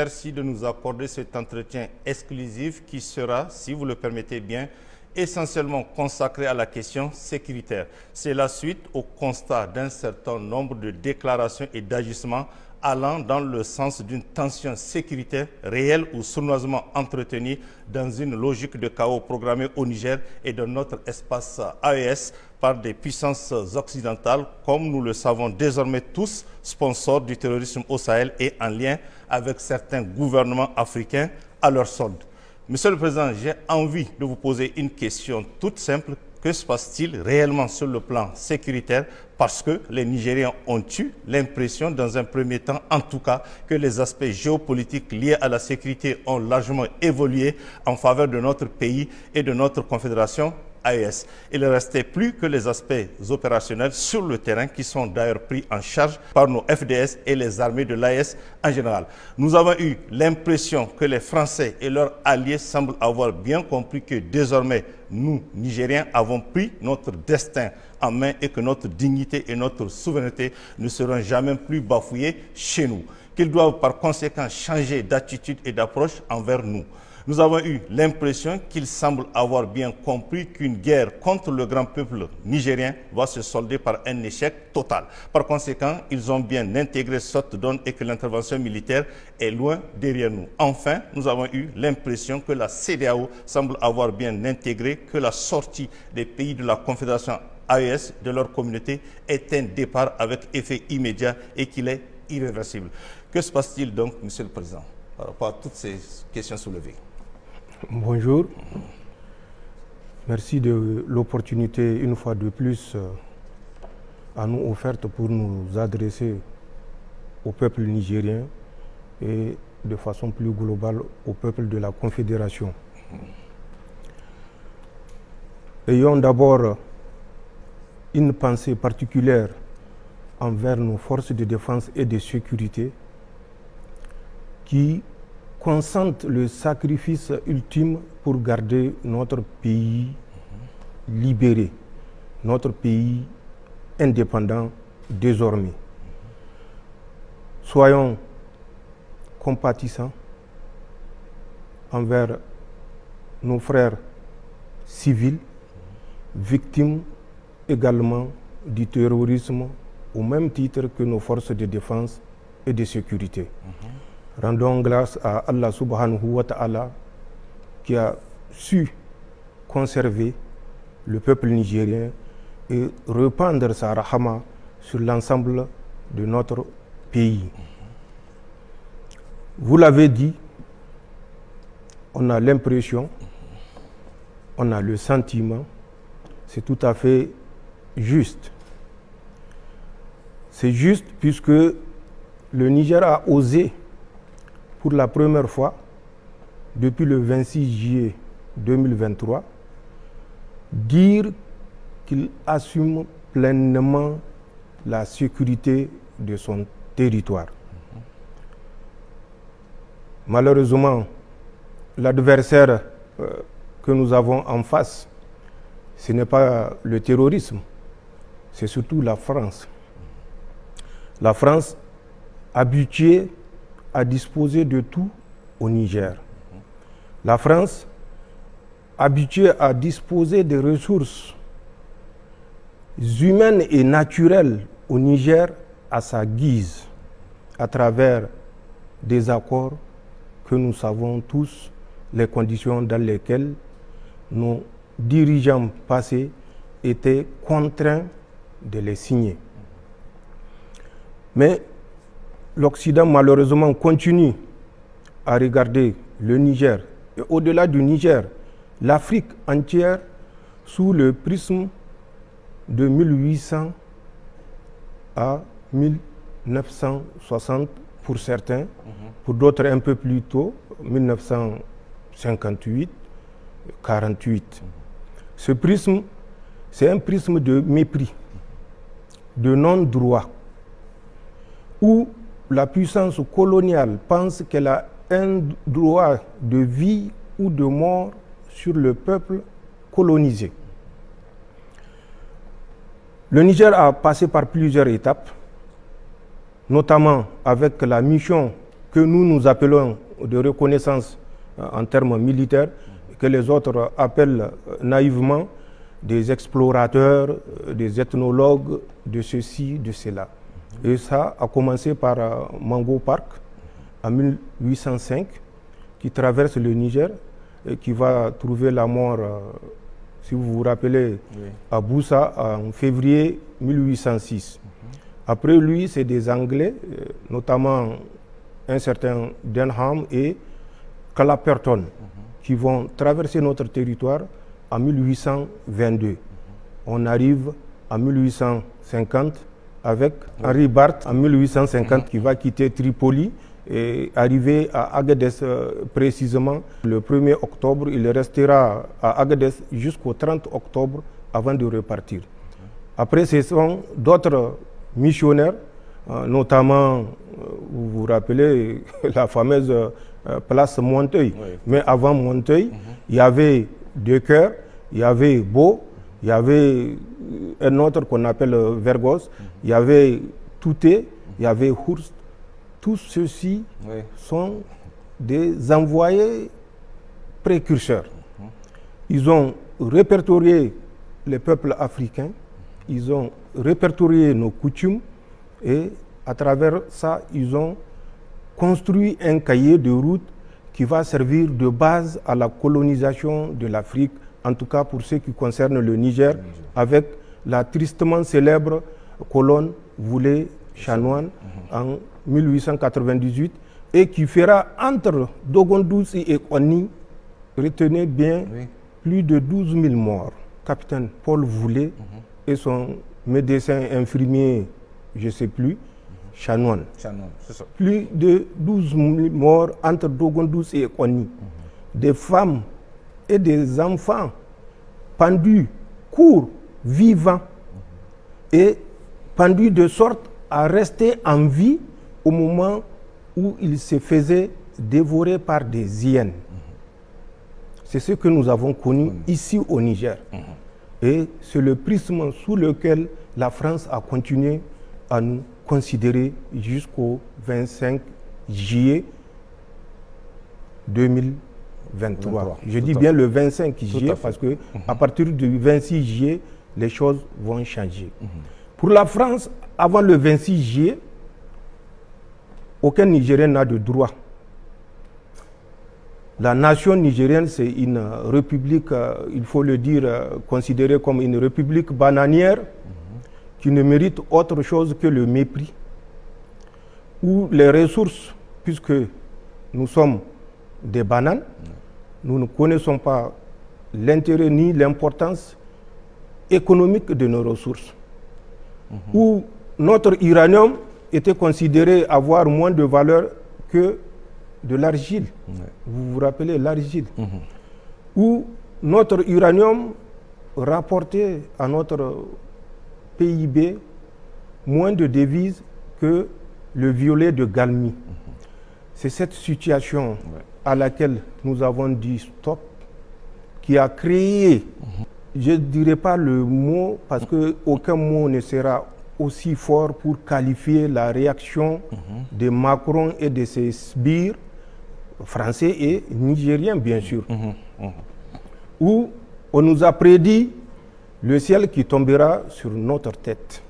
Merci de nous accorder cet entretien exclusif qui sera, si vous le permettez bien, essentiellement consacré à la question sécuritaire. C'est la suite au constat d'un certain nombre de déclarations et d'agissements allant dans le sens d'une tension sécuritaire réelle ou sournoisement entretenue dans une logique de chaos programmé au Niger et dans notre espace AES par des puissances occidentales, comme nous le savons désormais tous, sponsors du terrorisme au Sahel et en lien avec certains gouvernements africains à leur solde. Monsieur le Président, j'ai envie de vous poser une question toute simple. Que se passe-t-il réellement sur le plan sécuritaire? Parce que les Nigériens ont eu l'impression, dans un premier temps en tout cas, que les aspects géopolitiques liés à la sécurité ont largement évolué en faveur de notre pays et de notre confédération AES. Il ne restait plus que les aspects opérationnels sur le terrain qui sont d'ailleurs pris en charge par nos FDS et les armées de l'AES en général. Nous avons eu l'impression que les Français et leurs alliés semblent avoir bien compris que désormais, nous, Nigériens, avons pris notre destin en main et que notre dignité et notre souveraineté ne seront jamais plus bafouées chez nous. Qu'ils doivent par conséquent changer d'attitude et d'approche envers nous. Nous avons eu l'impression qu'ils semblent avoir bien compris qu'une guerre contre le grand peuple nigérien va se solder par un échec total. Par conséquent, ils ont bien intégré cette donne et que l'intervention militaire est loin derrière nous. Enfin, nous avons eu l'impression que la CEDEAO semble avoir bien intégré que la sortie des pays de la Confédération AES de leur communauté est un départ avec effet immédiat et qu'il est irréversible. Que se passe-t-il donc, Monsieur le Président, par rapport à toutes ces questions soulevées? Bonjour. Merci de l'opportunité, une fois de plus, à nous offerte pour nous adresser au peuple nigérien et de façon plus globale au peuple de la Confédération. Ayons d'abord une pensée particulière envers nos forces de défense et de sécurité qui consentent le sacrifice ultime pour garder notre pays libéré, notre pays indépendant désormais. Soyons compatissants envers nos frères civils, victimes également du terrorisme au même titre que nos forces de défense et de sécurité. Rendons grâce à Allah subhanahu wa ta'ala qui a su conserver le peuple nigérien et répandre sa rahama sur l'ensemble de notre pays. Vous l'avez dit, on a l'impression, on a le sentiment, c'est tout à fait juste. C'est juste puisque le Niger a osé pour la première fois, depuis le 26 juillet 2023, dire qu'il assume pleinement la sécurité de son territoire. Malheureusement, l'adversaire que nous avons en face, ce n'est pas le terrorisme, c'est surtout la France. La France, habituée à disposer de tout au Niger. La France, habituée à disposer des ressources humaines et naturelles au Niger à sa guise, à travers des accords que nous savons tous, les conditions dans lesquelles nos dirigeants passés étaient contraints de les signer. Mais l'Occident, malheureusement, continue à regarder le Niger et au-delà du Niger, l'Afrique entière sous le prisme de 1800 à 1960 pour certains, pour d'autres un peu plus tôt, 1958, 48. Ce prisme, c'est un prisme de mépris, de non-droit, où la puissance coloniale pense qu'elle a un droit de vie ou de mort sur le peuple colonisé. Le Niger a passé par plusieurs étapes, notamment avec la mission que nous appelons de reconnaissance en termes militaires, que les autres appellent naïvement des explorateurs, des ethnologues, de ceci, de cela. Et ça a commencé par Mango Park en 1805, qui traverse le Niger et qui va trouver la mort, si vous vous rappelez, à Boussa en février 1806. Après lui, c'est des Anglais, notamment un certain Denham et Clapperton, qui vont traverser notre territoire en 1822. On arrive en 1850 avec Henri Barth en 1850 qui va quitter Tripoli et arriver à Agadez précisément le 1er octobre. Il restera à Agadez jusqu'au 30 octobre avant de repartir. Après, ce sont d'autres missionnaires, notamment, vous vous rappelez, la fameuse place Monteuil. Oui. Mais avant Monteuil, il y avait Decoeur, il y avait Beau, il y avait un autre qu'on appelle Vergos, il y avait Touté, il y avait Hurst. Tous ceux-ci sont des envoyés précurseurs. Ils ont répertorié les peuples africains, ils ont répertorié nos coutumes et à travers ça, ils ont construit un cahier de route qui va servir de base à la colonisation de l'Afrique, en tout cas pour ce qui concerne le Niger, avec la tristement célèbre colonne Voulé-Chanoine en 1898 et qui fera entre Dogondoussi et Konni, retenez bien, plus de 12 000 morts. Capitaine Paul Voulé et son médecin infirmier, je ne sais plus, Chanoine. Plus de 12 000 morts entre Dogondoussi et Konni. Des femmes et des enfants pendus, courts, vivants, et pendus de sorte à rester en vie au moment où ils se faisaient dévorer par des hyènes. C'est ce que nous avons connu ici au Niger. Et c'est le prisme sous lequel la France a continué à nous considérer jusqu'au 25 juillet 2023. Je dis bien le 25 juillet parce que à partir du 26 juillet, les choses vont changer. Pour la France, avant le 26 juillet, aucun Nigérien n'a de droit. La nation nigérienne, c'est une république, il faut le dire, considérée comme une république bananière qui ne mérite autre chose que le mépris, où les ressources, puisque nous sommes des bananes, nous ne connaissons pas l'intérêt ni l'importance économique de nos ressources, où notre uranium était considéré avoir moins de valeur que de l'argile. Vous vous rappelez l'argile, où notre uranium rapportait à notre PIB moins de devises que le violet de Galmi. C'est cette situation à laquelle nous avons dit stop qui a créé, je ne dirais pas le mot parce qu'aucun mot ne sera aussi fort pour qualifier la réaction de Macron et de ses sbires français et nigériens, bien sûr, où on nous a prédit le ciel qui tombera sur notre tête,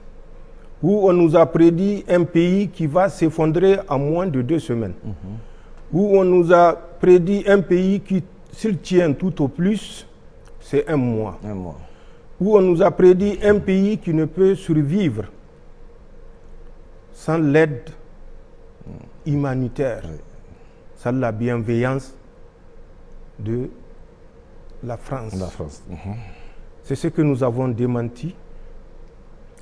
où on nous a prédit un pays qui va s'effondrer en moins de 2 semaines, où on nous a prédit un pays qui, s'il tient tout au plus, c'est 1 mois, où on nous a prédit un pays qui ne peut survivre sans l'aide humanitaire, sans la bienveillance de la France. C'est ce que nous avons démenti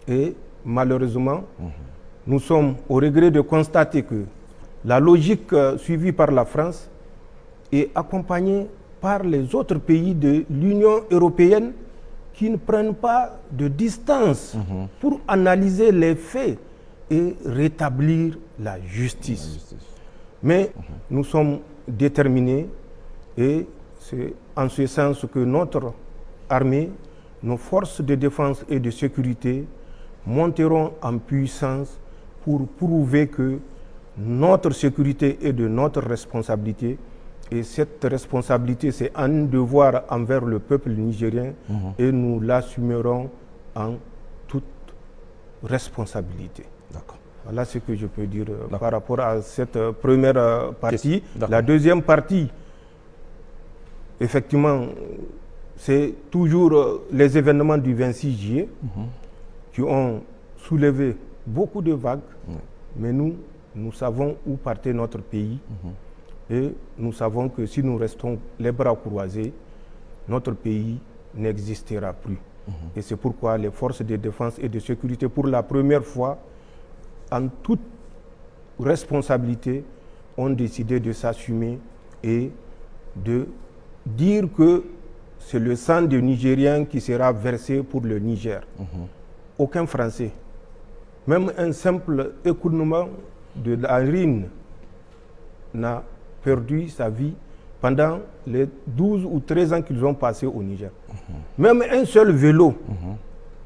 et malheureusement, nous sommes au regret de constater que la logique suivie par la France est accompagnée par les autres pays de l'Union européenne qui ne prennent pas de distance pour analyser les faits et rétablir la justice. Mais nous sommes déterminés et c'est en ce sens que notre armée, nos forces de défense et de sécurité monteront en puissance pour prouver que notre sécurité est de notre responsabilité. Et cette responsabilité, c'est un devoir envers le peuple nigérien et nous l'assumerons en toute responsabilité. Voilà ce que je peux dire par rapport à cette première partie. La deuxième partie, effectivement, c'est toujours les événements du 26 juillet qui ont soulevé beaucoup de vagues, mais nous savons où partait notre pays et nous savons que si nous restons les bras croisés, notre pays n'existera plus. Et c'est pourquoi les forces de défense et de sécurité, pour la première fois, en toute responsabilité, ont décidé de s'assumer et de dire que c'est le sang des Nigériens qui sera versé pour le Niger. Aucun Français, même un simple écoulement de la urine, n'a perdu sa vie pendant les 12 ou 13 ans qu'ils ont passés au Niger. Même un seul vélo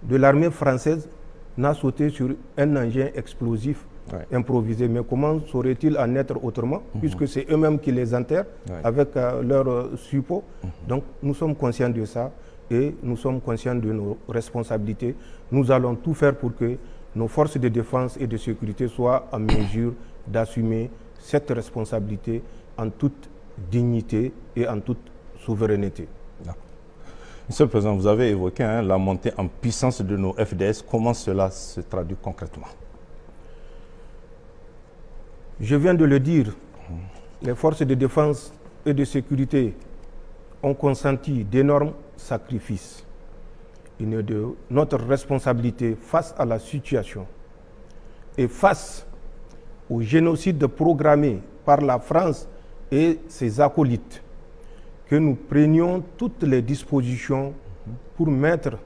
de l'armée française n'a sauté sur un engin explosif improvisé. Mais comment saurait-il en être autrement, puisque c'est eux-mêmes qui les enterrent avec leur suppôt. Donc nous sommes conscients de ça et nous sommes conscients de nos responsabilités. Nous allons tout faire pour que nos forces de défense et de sécurité soient en mesure d'assumer cette responsabilité en toute dignité et en toute souveraineté. Monsieur le Président, vous avez évoqué la montée en puissance de nos FDS. Comment cela se traduit concrètement? Je viens de le dire, les forces de défense et de sécurité ont consenti d'énormes sacrifices. Il est de notre responsabilité face à la situation et face au génocide programmé par la France et ses acolytes que nous prenions toutes les dispositions pour mettre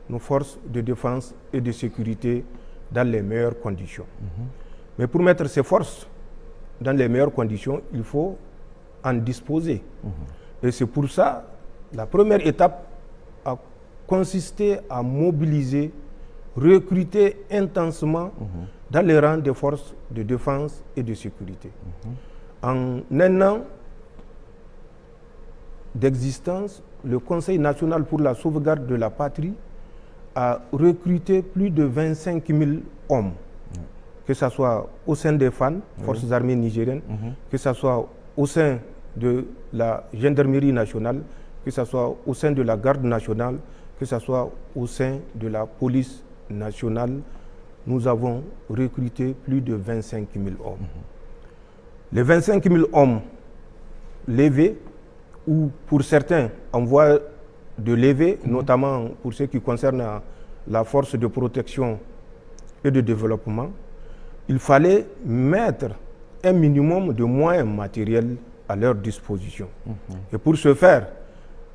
nos forces de défense et de sécurité dans les meilleures conditions. Mais pour mettre ces forces dans les meilleures conditions, il faut en disposer. Et c'est pour ça, la première étape a consisté à mobiliser, recruter intensément dans les rangs des forces de défense et de sécurité. En un an d'existence, le Conseil national pour la sauvegarde de la patrie a recruté plus de 25 000 hommes, que ce soit au sein des FAN, Forces armées nigériennes, que ce soit au sein de la gendarmerie nationale, que ce soit au sein de la garde nationale, que ce soit au sein de la police nationale. Nous avons recruté plus de 25 000 hommes. Les 25 000 hommes levés, ou pour certains en voie de levée, notamment pour ce qui concerne la force de protection et de développement, il fallait mettre un minimum de moyens matériels à leur disposition. Et pour ce faire,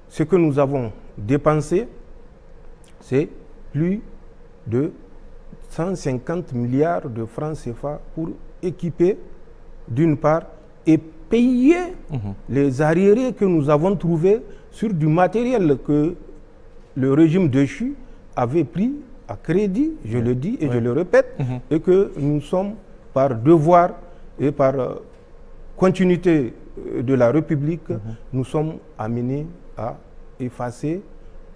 ce que nous avons dépensé, c'est plus de 150 milliards de francs CFA pour équiper, d'une part, et payer les arriérés que nous avons trouvés sur du matériel que le régime déchu avait pris à crédit, je le dis et je le répète, et que nous sommes, par devoir et par continuité de la République, nous sommes amenés à effacer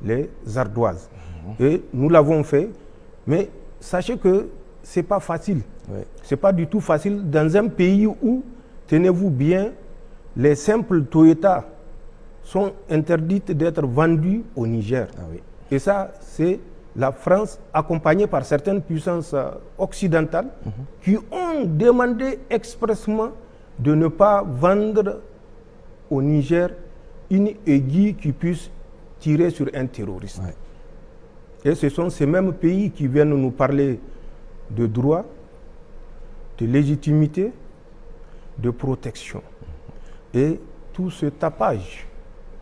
les ardoises. Et nous l'avons fait, mais sachez que ce n'est pas facile. Ce n'est pas du tout facile dans un pays où, tenez-vous bien, les simples Toyota sont interdites d'être vendues au Niger. Et ça, c'est la France, accompagnée par certaines puissances occidentales, qui ont demandé expressément de ne pas vendre au Niger une aiguille qui puisse tirer sur un terroriste. Et ce sont ces mêmes pays qui viennent nous parler de droit, de légitimité, de protection. Et tout ce tapage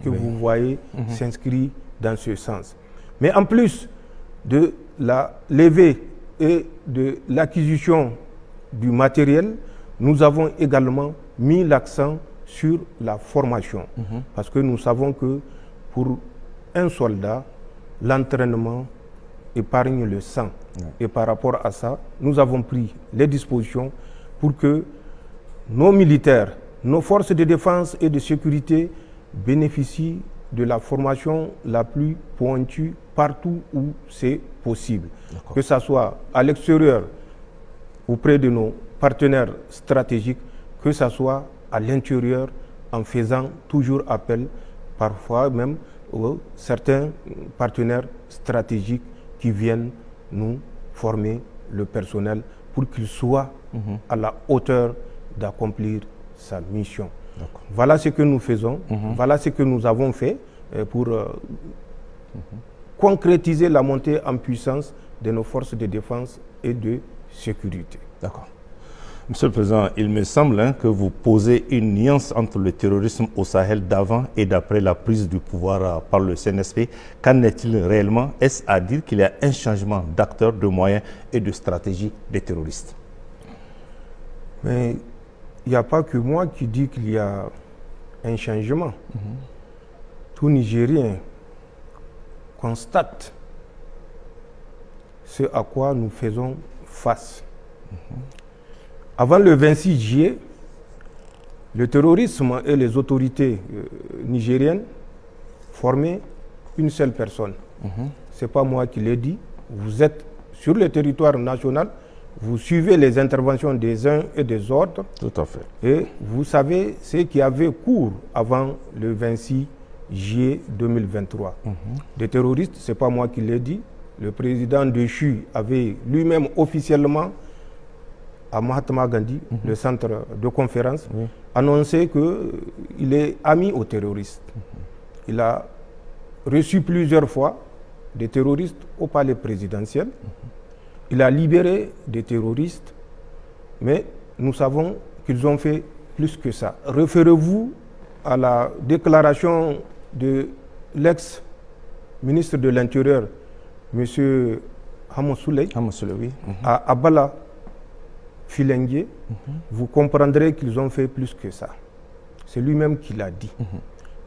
que vous voyez s'inscrit dans ce sens. Mais en plus de la levée et de l'acquisition du matériel, nous avons également mis l'accent sur la formation. Parce que nous savons que pour un soldat, l'entraînement épargne le sang. Et par rapport à ça, nous avons pris les dispositions pour que nos militaires, nos forces de défense et de sécurité bénéficient de la formation la plus pointue partout où c'est possible. Que ce soit à l'extérieur, auprès de nos partenaires stratégiques, que ce soit à l'intérieur, en faisant toujours appel, parfois même, aux certains partenaires stratégiques qui viennent nous former le personnel pour qu'il soit à la hauteur d'accomplir sa mission. Voilà ce que nous faisons, voilà ce que nous avons fait pour concrétiser la montée en puissance de nos forces de défense et de sécurité. D'accord. Monsieur le Président, il me semble que vous posez une nuance entre le terrorisme au Sahel d'avant et d'après la prise du pouvoir par le CNSP. Qu'en est-il réellement? Est-ce à dire qu'il y a un changement d'acteurs, de moyens et de stratégie des terroristes? Mais il n'y a pas que moi qui dis qu'il y a un changement. Tout Nigérien constate ce à quoi nous faisons face. Avant le 26 juillet, le terrorisme et les autorités nigériennes formaient une seule personne. Ce n'est pas moi qui l'ai dit. Vous êtes sur le territoire national, vous suivez les interventions des uns et des autres. Tout à fait. Et vous savez ce qui avait cours avant le 26 juillet 2023. Des terroristes, ce n'est pas moi qui l'ai dit. Le président déchu avait lui-même officiellement à Mahatma Gandhi, le centre de conférence, annoncé qu'il est ami aux terroristes. Il a reçu plusieurs fois des terroristes au palais présidentiel. Il a libéré des terroristes, mais nous savons qu'ils ont fait plus que ça. Référez-vous à la déclaration de l'ex-ministre de l'Intérieur, M. Hamo Souley, à Abala, Filengue, vous comprendrez qu'ils ont fait plus que ça. C'est lui-même qui l'a dit.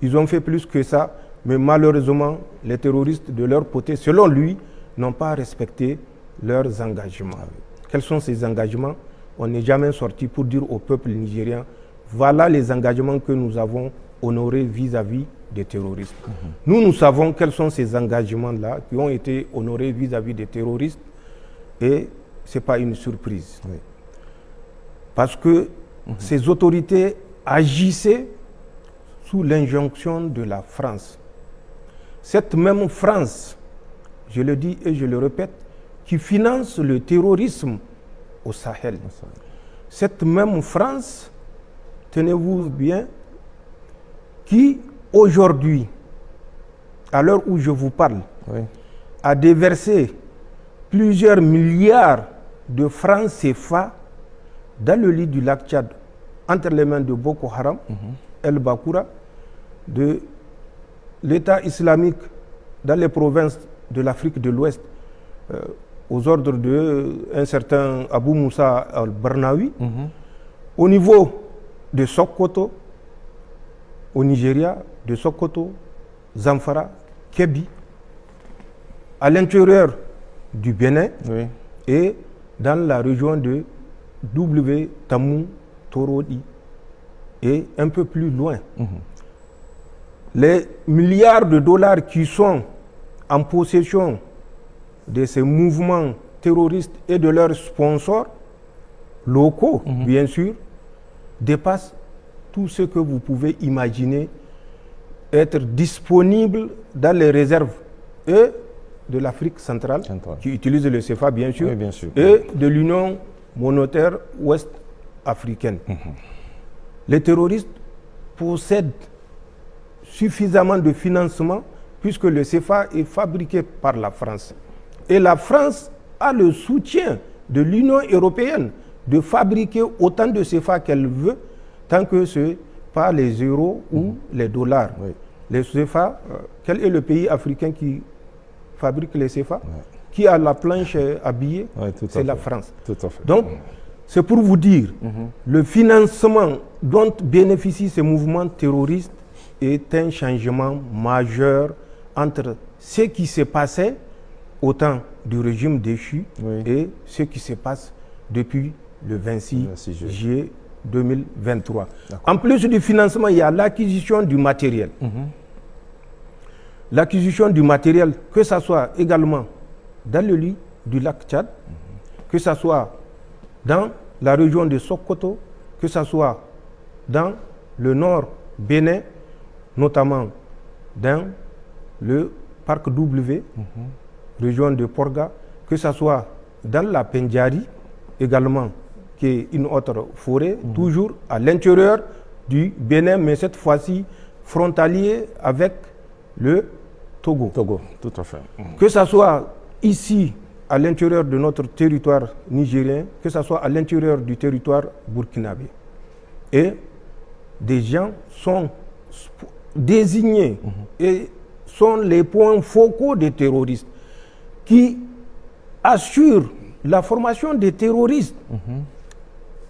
Ils ont fait plus que ça, mais malheureusement, les terroristes de leur côté, selon lui, n'ont pas respecté leurs engagements. Quels sont ces engagements? On n'est jamais sorti pour dire au peuple nigérien, voilà les engagements que nous avons honorés vis-à-vis des terroristes. Nous savons quels sont ces engagements-là qui ont été honorés vis-à-vis des terroristes, et ce n'est pas une surprise. Parce que ces autorités agissaient sous l'injonction de la France. Cette même France, je le dis et je le répète, qui finance le terrorisme au Sahel. Cette même France, tenez-vous bien, qui aujourd'hui, à l'heure où je vous parle, a déversé plusieurs milliards de francs CFA dans le lit du lac Tchad, entre les mains de Boko Haram, El Bakoura, de l'État islamique dans les provinces de l'Afrique de l'Ouest, aux ordres d'un certain Abou Moussa al-Barnawi, au niveau de Sokoto, au Nigeria, de Sokoto, Zamfara, Kebbi, à l'intérieur du Bénin et dans la région de Tamou, Torodi et un peu plus loin. Les milliards de dollars qui sont en possession de ces mouvements terroristes et de leurs sponsors locaux, bien sûr, dépassent tout ce que vous pouvez imaginer être disponible dans les réserves et de l'Afrique centrale, qui utilise le CFA, bien sûr, et de l'Union monétaire ouest-africaine. Les terroristes possèdent suffisamment de financement puisque le CFA est fabriqué par la France. Et la France a le soutien de l'Union européenne de fabriquer autant de CFA qu'elle veut, tant que ce n'est pas les euros ou les dollars. Les CFA, quel est le pays africain qui fabrique les CFA? Qui a la planche à billets? C'est la France. Donc, c'est pour vous dire, le financement dont bénéficient ces mouvements terroristes est un changement majeur entre ce qui s'est passé au temps du régime déchu et ce qui se passe depuis le 26 juillet 2023. En plus du financement, il y a l'acquisition du matériel. L'acquisition du matériel, que ce soit également dans le lit du lac Tchad, que ce soit dans la région de Sokoto, que ce soit dans le nord Bénin, notamment dans le parc W, région de Porga, que ce soit dans la Pendjari, également, qui est une autre forêt, toujours à l'intérieur du Bénin, mais cette fois-ci frontalier avec le Togo. Togo, tout à fait. Que ce soit ici, à l'intérieur de notre territoire nigérien, que ce soit à l'intérieur du territoire burkinabé. Et des gens sont désignés et sont les points focaux des terroristes qui assurent la formation des terroristes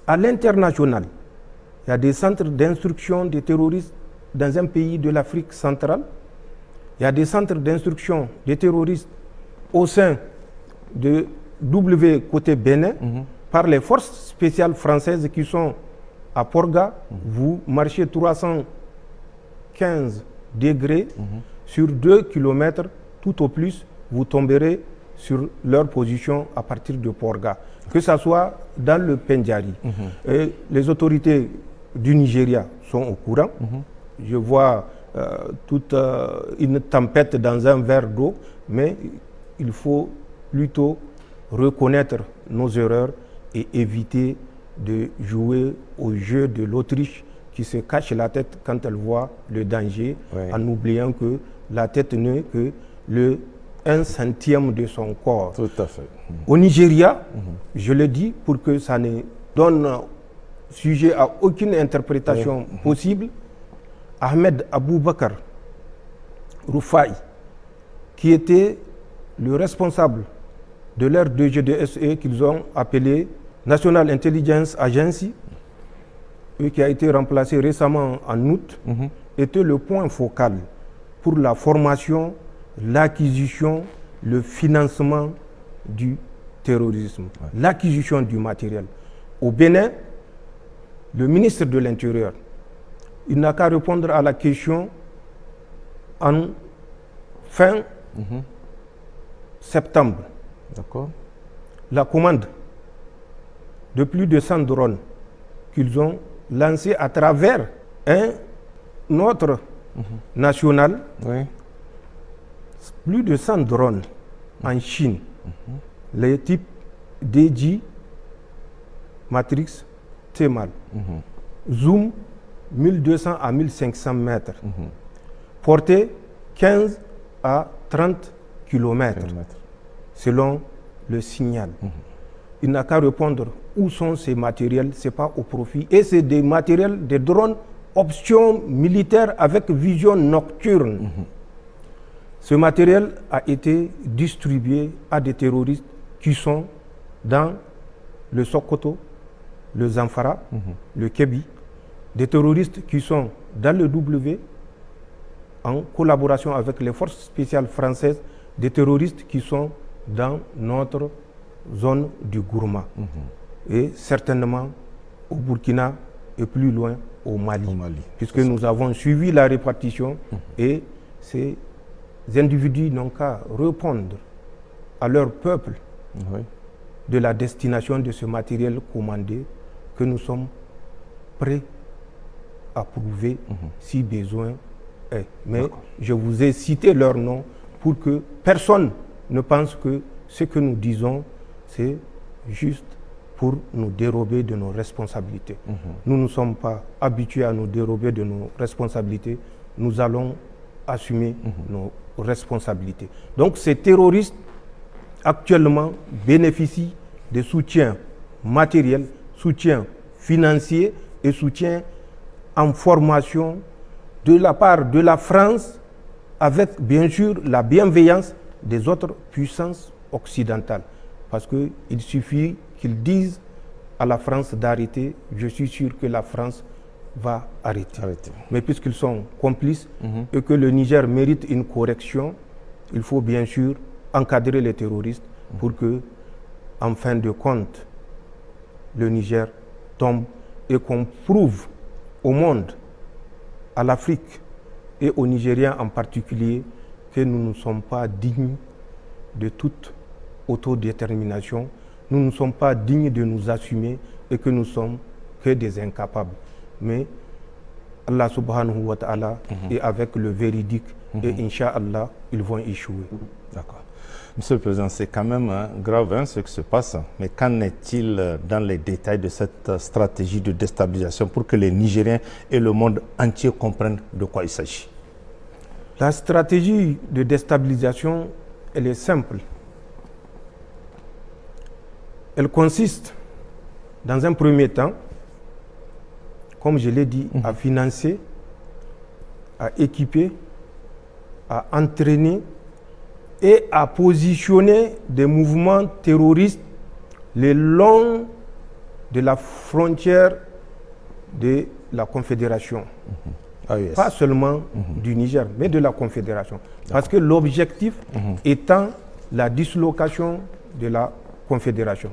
à l'international. Il y a des centres d'instruction des terroristes dans un pays de l'Afrique centrale. Il y a des centres d'instruction des terroristes au sein de W côté Bénin par les forces spéciales françaises qui sont à Porga. Vous marchez 315 degrés sur 2 km, tout au plus, vous tomberez sur leur position à partir de Porga, que ce soit dans le Pendjari. Et les autorités du Nigeria sont au courant. Je vois toute une tempête dans un verre d'eau, mais il faut plutôt reconnaître nos erreurs et éviter de jouer au jeu de l'Autriche qui se cache la tête quand elle voit le danger, en oubliant que la tête n'est que le 1/100 de son corps. Tout à fait. Au Nigeria, je le dis pour que ça ne donne sujet à aucune interprétation possible, Ahmed Aboubakar Rufai, qui était le responsable de leur DGDSE qu'ils ont appelé National Intelligence Agency, et qui a été remplacé récemment en août, était le point focal pour la formation, l'acquisition, le financement du terrorisme, l'acquisition du matériel. Au Bénin, le ministre de l'Intérieur, il n'a qu'à répondre à la question en fin septembre. D'accord. La commande de plus de 100 drones qu'ils ont lancés à travers un autre national, plus de 100 drones en Chine, les types DJI Matrix T-Mal, zoom 1200 à 1500 mètres, portée 15 à 30 km, selon le signal. Il n'a qu'à répondre où sont ces matériels, ce n'est pas au profit. Et c'est des matériels, des drones option militaire avec vision nocturne. Ce matériel a été distribué à des terroristes qui sont dans le Sokoto, le Zamfara, le Kébi, des terroristes qui sont dans le W, en collaboration avec les forces spéciales françaises, des terroristes qui sont dans notre zone du Gourma, et certainement au Burkina et plus loin au Mali, puisque nous avons suivi la répartition et ces individus n'ont qu'à répondre à leur peuple de la destination de ce matériel commandé que nous sommes prêts à prouver si besoin est. Mais je vous ai cité leur nom pour que personne ne pense que ce que nous disons, c'est juste pour nous dérober de nos responsabilités. Nous ne sommes pas habitués à nous dérober de nos responsabilités. Nous allons assumer nos responsabilités. Donc ces terroristes actuellement bénéficient de soutien matériel, soutien financier et soutien en formation de la part de la France, avec bien sûr la bienveillance des autres puissances occidentales. Parce qu'il suffit qu'ils disent à la France d'arrêter, je suis sûr que la France va arrêter. Mais puisqu'ils sont complices et que le Niger mérite une correction, il faut bien sûr encadrer les terroristes pour que, en fin de compte, le Niger tombe et qu'on prouve au monde, à l'Afrique et aux Nigériens en particulier, que nous ne sommes pas dignes de toute autodétermination, nous ne sommes pas dignes de nous assumer et que nous sommes que des incapables. Mais Allah subhanahu wa ta'ala est avec le véridique et Inch'Allah, ils vont échouer. D'accord. Monsieur le Président, c'est quand même grave hein, ce qui se passe. Mais qu'en est-il dans les détails de cette stratégie de déstabilisation pour que les Nigériens et le monde entier comprennent de quoi il s'agit? La stratégie de déstabilisation, elle est simple. Elle consiste, dans un premier temps, comme je l'ai dit, à financer, à équiper, à entraîner et à positionner des mouvements terroristes le long de la frontière de la Confédération. Pas seulement du Niger, mais de la Confédération. Parce que l'objectif étant la dislocation de la Confédération.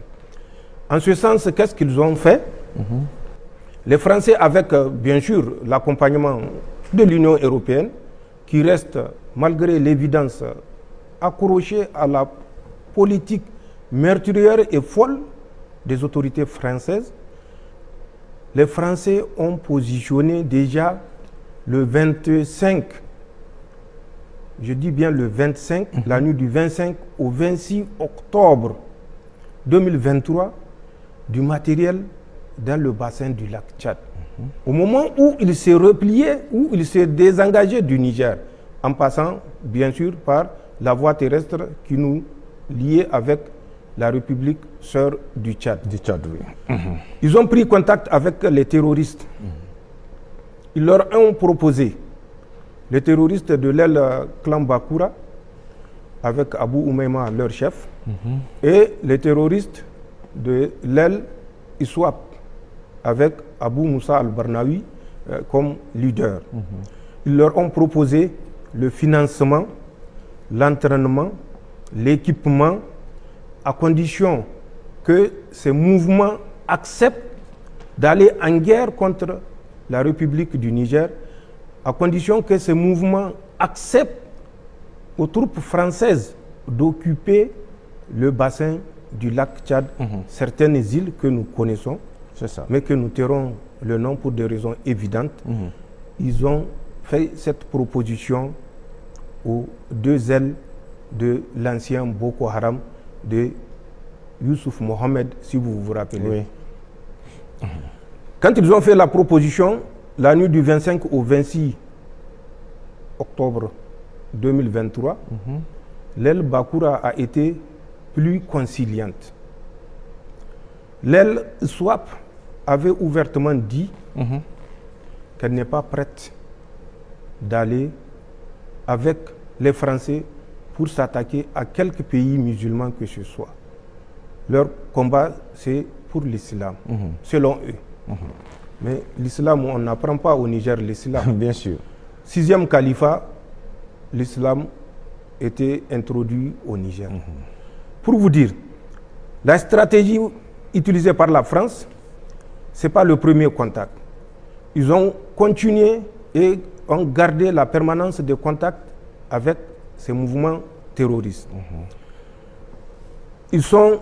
En ce sens, qu'est-ce qu'ils ont fait? Les Français, avec bien sûr l'accompagnement de l'Union européenne, qui reste, malgré l'évidence, accrochés à la politique meurtrière et folle des autorités françaises, les Français ont positionné déjà le 25, je dis bien le 25, la nuit du 25 au 26 octobre 2023, du matériel dans le bassin du lac Tchad. Au moment où il s'est replié, où il s'est désengagé du Niger, en passant bien sûr par la voie terrestre qui nous liait avec la République sœur du Tchad. Oui. Ils ont pris contact avec les terroristes. Ils leur ont proposé, les terroristes de l'aile clan Bakura, avec Abou Oumaima, leur chef, et les terroristes de l'aile Iswap, avec Abou Moussa al-Barnawi comme leader. Ils leur ont proposé le financement, l'entraînement, l'équipement, à condition que ces mouvements acceptent d'aller en guerre contre la République du Niger, à condition que ces mouvements acceptent aux troupes françaises d'occuper le bassin du lac Tchad, certaines îles que nous connaissons, mais que nous tairons le nom pour des raisons évidentes. Ils ont fait cette proposition aux deux ailes de l'ancien Boko Haram de Youssouf Mohamed, si vous vous rappelez. Oui. Quand ils ont fait la proposition, la nuit du 25 au 26 octobre 2023, l'aile Bakura a été plus conciliante. L'aile Swap avait ouvertement dit qu'elle n'est pas prête d'aller avec les Français pour s'attaquer à quelques pays musulmans que ce soit. Leur combat, c'est pour l'islam, selon eux. Mais l'islam, on n'apprend pas au Niger l'islam. Bien sûr. 6e califat, l'islam était introduit au Niger. Pour vous dire, la stratégie utilisée par la France, ce n'est pas le premier contact. Ils ont continué et ont gardé la permanence des contacts avec ces mouvements terroristes. Ils sont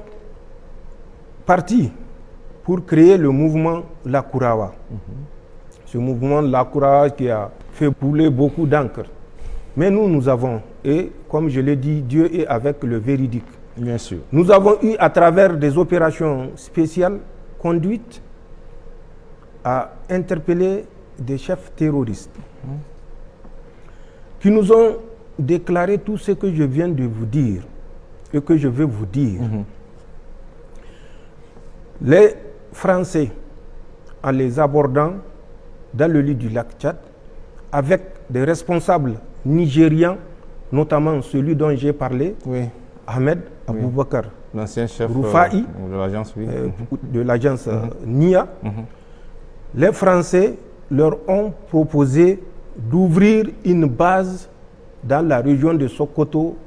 partis pour créer le mouvement Lakurawa. Ce mouvement Lakurawa qui a fait couler beaucoup d'encre. Mais nous avons, et comme je l'ai dit, Dieu est avec le véridique. Bien sûr. Nous avons eu, à travers des opérations spéciales conduites, à interpeller des chefs terroristes qui nous ont déclaré tout ce que je viens de vous dire et que je vais vous dire. Les Français, en les abordant dans le lit du lac Tchad, avec des responsables nigérians, notamment celui dont j'ai parlé, Ahmed Aboubakar, l'ancien chef Roufaï, de l'agence NIA, les Français leur ont proposé d'ouvrir une base dans la région de Sokoto,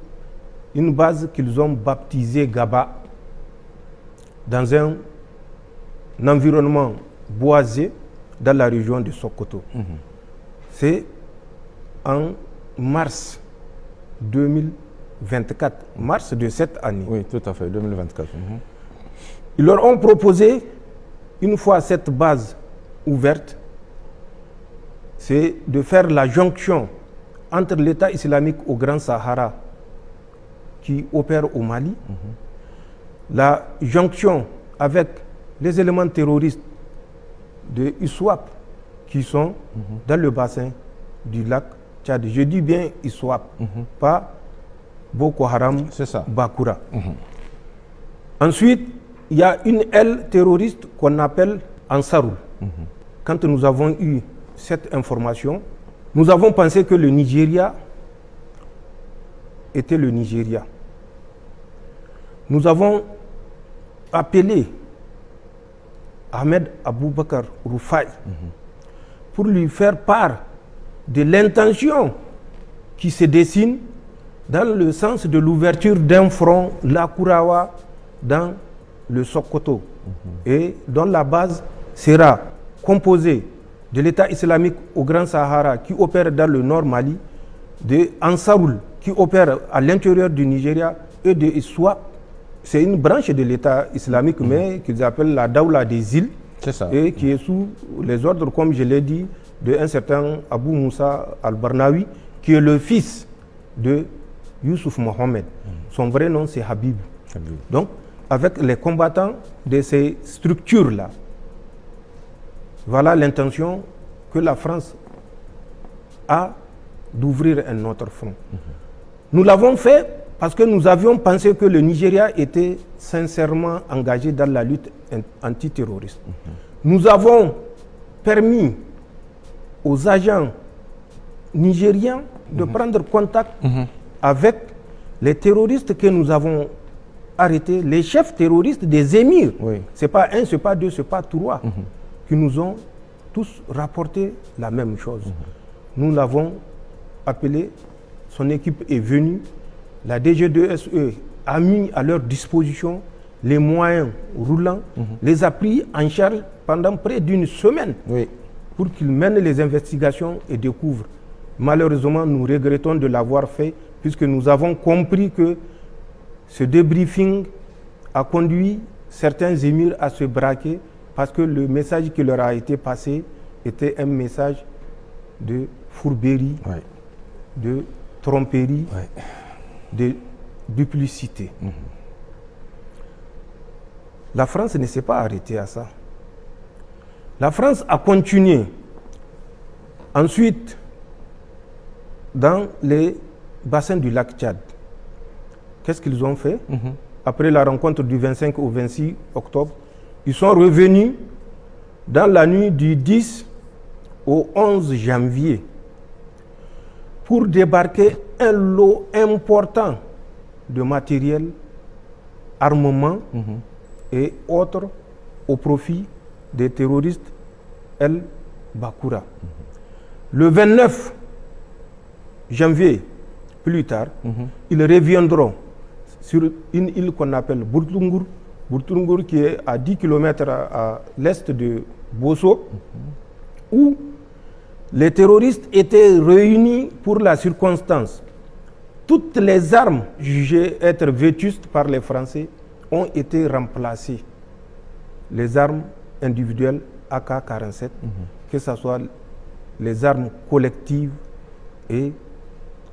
une base qu'ils ont baptisée Gaba, dans un environnement boisées dans la région de Sokoto. C'est en mars 2024, mars de cette année. Oui, tout à fait, 2024. Ils leur ont proposé, une fois cette base ouverte, c'est de faire la jonction entre l'État islamique au Grand Sahara qui opère au Mali, la jonction avec les éléments terroristes de ISWAP qui sont dans le bassin du lac Tchad. Je dis bien ISWAP, pas Boko Haram, Bakura. Ensuite, il y a une aile terroriste qu'on appelle Ansarul. Quand nous avons eu cette information, nous avons pensé que le Nigeria était le Nigeria. Nous avons appelé Ahmed Aboubakar Rufai pour lui faire part de l'intention qui se dessine dans le sens de l'ouverture d'un front Lakurawa dans le Sokoto et dont la base sera composée de l'État islamique au Grand Sahara qui opère dans le nord Mali, de Ansarul qui opère à l'intérieur du Nigeria et de ISWAP. C'est une branche de l'État islamique, mais qu'ils appellent la Daoula des îles, et qui est sous les ordres, comme je l'ai dit, d'un certain Abou Moussa al-Barnawi, qui est le fils de Youssouf Mohamed. Son vrai nom, c'est Habib. Donc, avec les combattants de ces structures-là, voilà l'intention que la France a d'ouvrir un autre front. Nous l'avons fait parce que nous avions pensé que le Nigeria était sincèrement engagé dans la lutte antiterroriste. Nous avons permis aux agents nigériens de prendre contact avec les terroristes que nous avons arrêtés, les chefs terroristes des émirs. Ce n'est pas un, ce n'est pas deux, ce n'est pas trois, qui nous ont tous rapporté la même chose. Nous l'avons appelé, son équipe est venue, la DG2SE a mis à leur disposition les moyens roulants, les a pris en charge pendant près d'une semaine pour qu'ils mènent les investigations et découvrent. Malheureusement, nous regrettons de l'avoir fait puisque nous avons compris que ce débriefing a conduit certains émirs à se braquer parce que le message qui leur a été passé était un message de fourberie, de tromperie, de duplicité. La France ne s'est pas arrêtée à ça. La France a continué. Ensuite, dans les bassins du lac Tchad, qu'est-ce qu'ils ont fait? Après la rencontre du 25 au 26 octobre, ils sont revenus dans la nuit du 10 au 11 janvier pour débarquer un lot important de matériel, armement et autres au profit des terroristes El Bakura. Le 29 janvier, plus tard, ils reviendront sur une île qu'on appelle Bourtungur, Bourtungur qui est à 10 km à l'est de Bosso, où les terroristes étaient réunis pour la circonstance. Toutes les armes jugées être vétustes par les Français ont été remplacées. Les armes individuelles AK-47, que ce soit les armes collectives et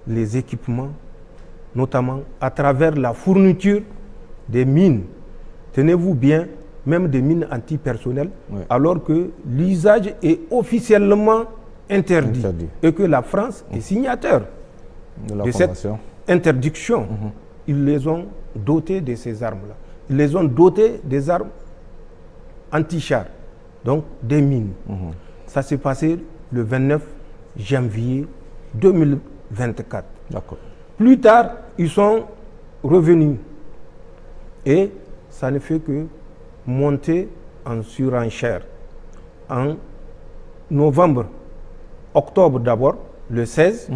les équipements, notamment à travers la fourniture des mines. Tenez-vous bien, même des mines antipersonnelles, alors que l'usage est officiellement interdit et que la France est signataire de cette interdiction. Ils les ont dotés de ces armes-là. Ils les ont dotés des armes anti-chars, donc des mines. Ça s'est passé le 29 janvier 2024. Plus tard, ils sont revenus et ça ne fait que monter en surenchère. En novembre, octobre d'abord, le 16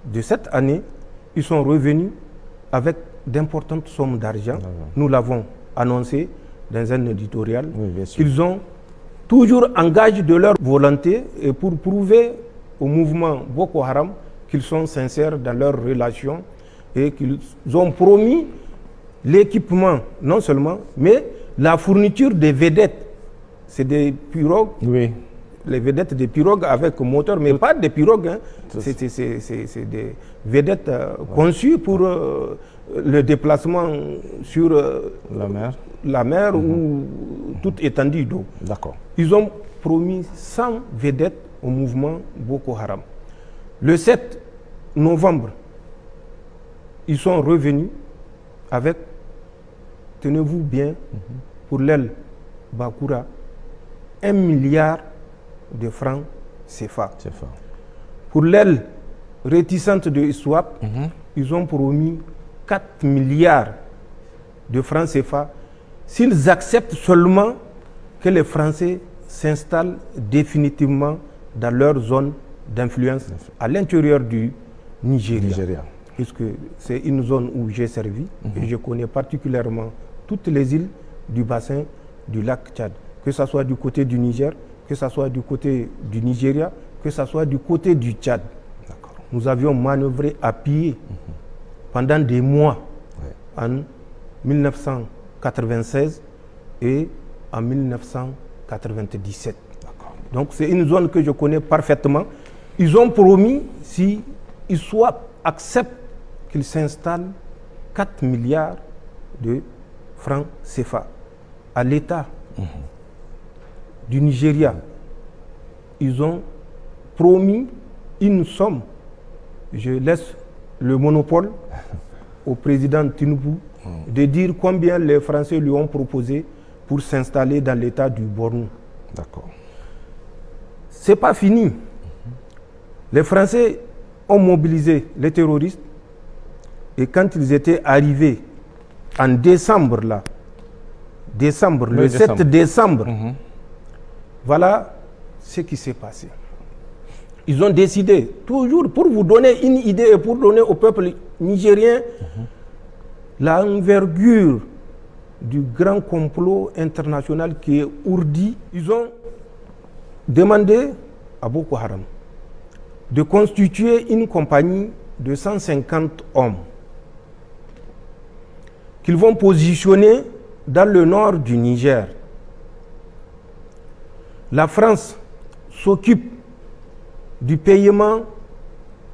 de cette année, ils sont revenus avec d'importantes sommes d'argent. Nous l'avons annoncé dans un éditorial qu'ils ont toujours en gage de leur volonté et pour prouver au mouvement Boko Haram qu'ils sont sincères dans leurs relations et qu'ils ont promis l'équipement, non seulement, mais la fourniture des vedettes. C'est des pirogues, oui. Les vedettes des pirogues avec moteur, mais pas des pirogues, hein. C'est des vedettes conçues pour le déplacement sur la mer ou toute étendue d'eau. D'accord. Ils ont promis 100 vedettes au mouvement Boko Haram. Le 7 novembre, ils sont revenus avec, tenez-vous bien, pour l'aile Bakura, 1 milliard de francs CFA. Pour l'aile réticente de ISWAP, ils ont promis 4 milliards de francs CFA s'ils acceptent seulement que les Français s'installent définitivement dans leur zone d'influence à l'intérieur du Nigeria. Puisque c'est une zone où j'ai servi et je connais particulièrement toutes les îles du bassin du lac Tchad, que ce soit du côté du Niger, que ce soit du côté du Nigeria, que ce soit du côté du Tchad. Nous avions manœuvré à pied pendant des mois en 1996 et en 1997. Donc c'est une zone que je connais parfaitement. Ils ont promis, si ISWAP accepte qu'ils s'installent, 4 milliards de francs CFA à l'État du Nigeria. Ils ont promis une somme. Je laisse le monopole au président Tinubu de dire combien les Français lui ont proposé pour s'installer dans l'État du Borno. D'accord. C'est pas fini. Les Français ont mobilisé les terroristes et quand ils étaient arrivés en décembre, le 7 décembre, voilà ce qui s'est passé. Ils ont décidé, toujours pour vous donner une idée et pour donner au peuple nigérien l'envergure du grand complot international qui est ourdi, ils ont demandé à Boko Haram de constituer une compagnie de 150 hommes qu'ils vont positionner dans le nord du Niger. La France s'occupe du paiement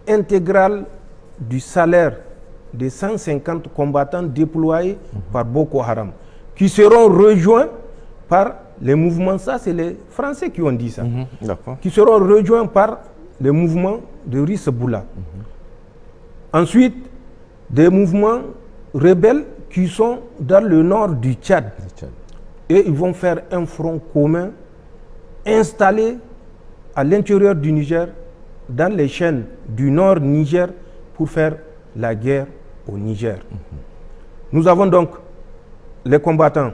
intégral du salaire des 150 combattants déployés par Boko Haram, qui seront rejoints par les mouvements, ça c'est les Français qui ont dit ça, qui seront rejoints par les mouvements de Risseboula. Ensuite, des mouvements rebelles qui sont dans le nord du Tchad. Et ils vont faire un front commun installé à l'intérieur du Niger, dans les chaînes du nord Niger, pour faire la guerre au Niger. Nous avons donc les combattants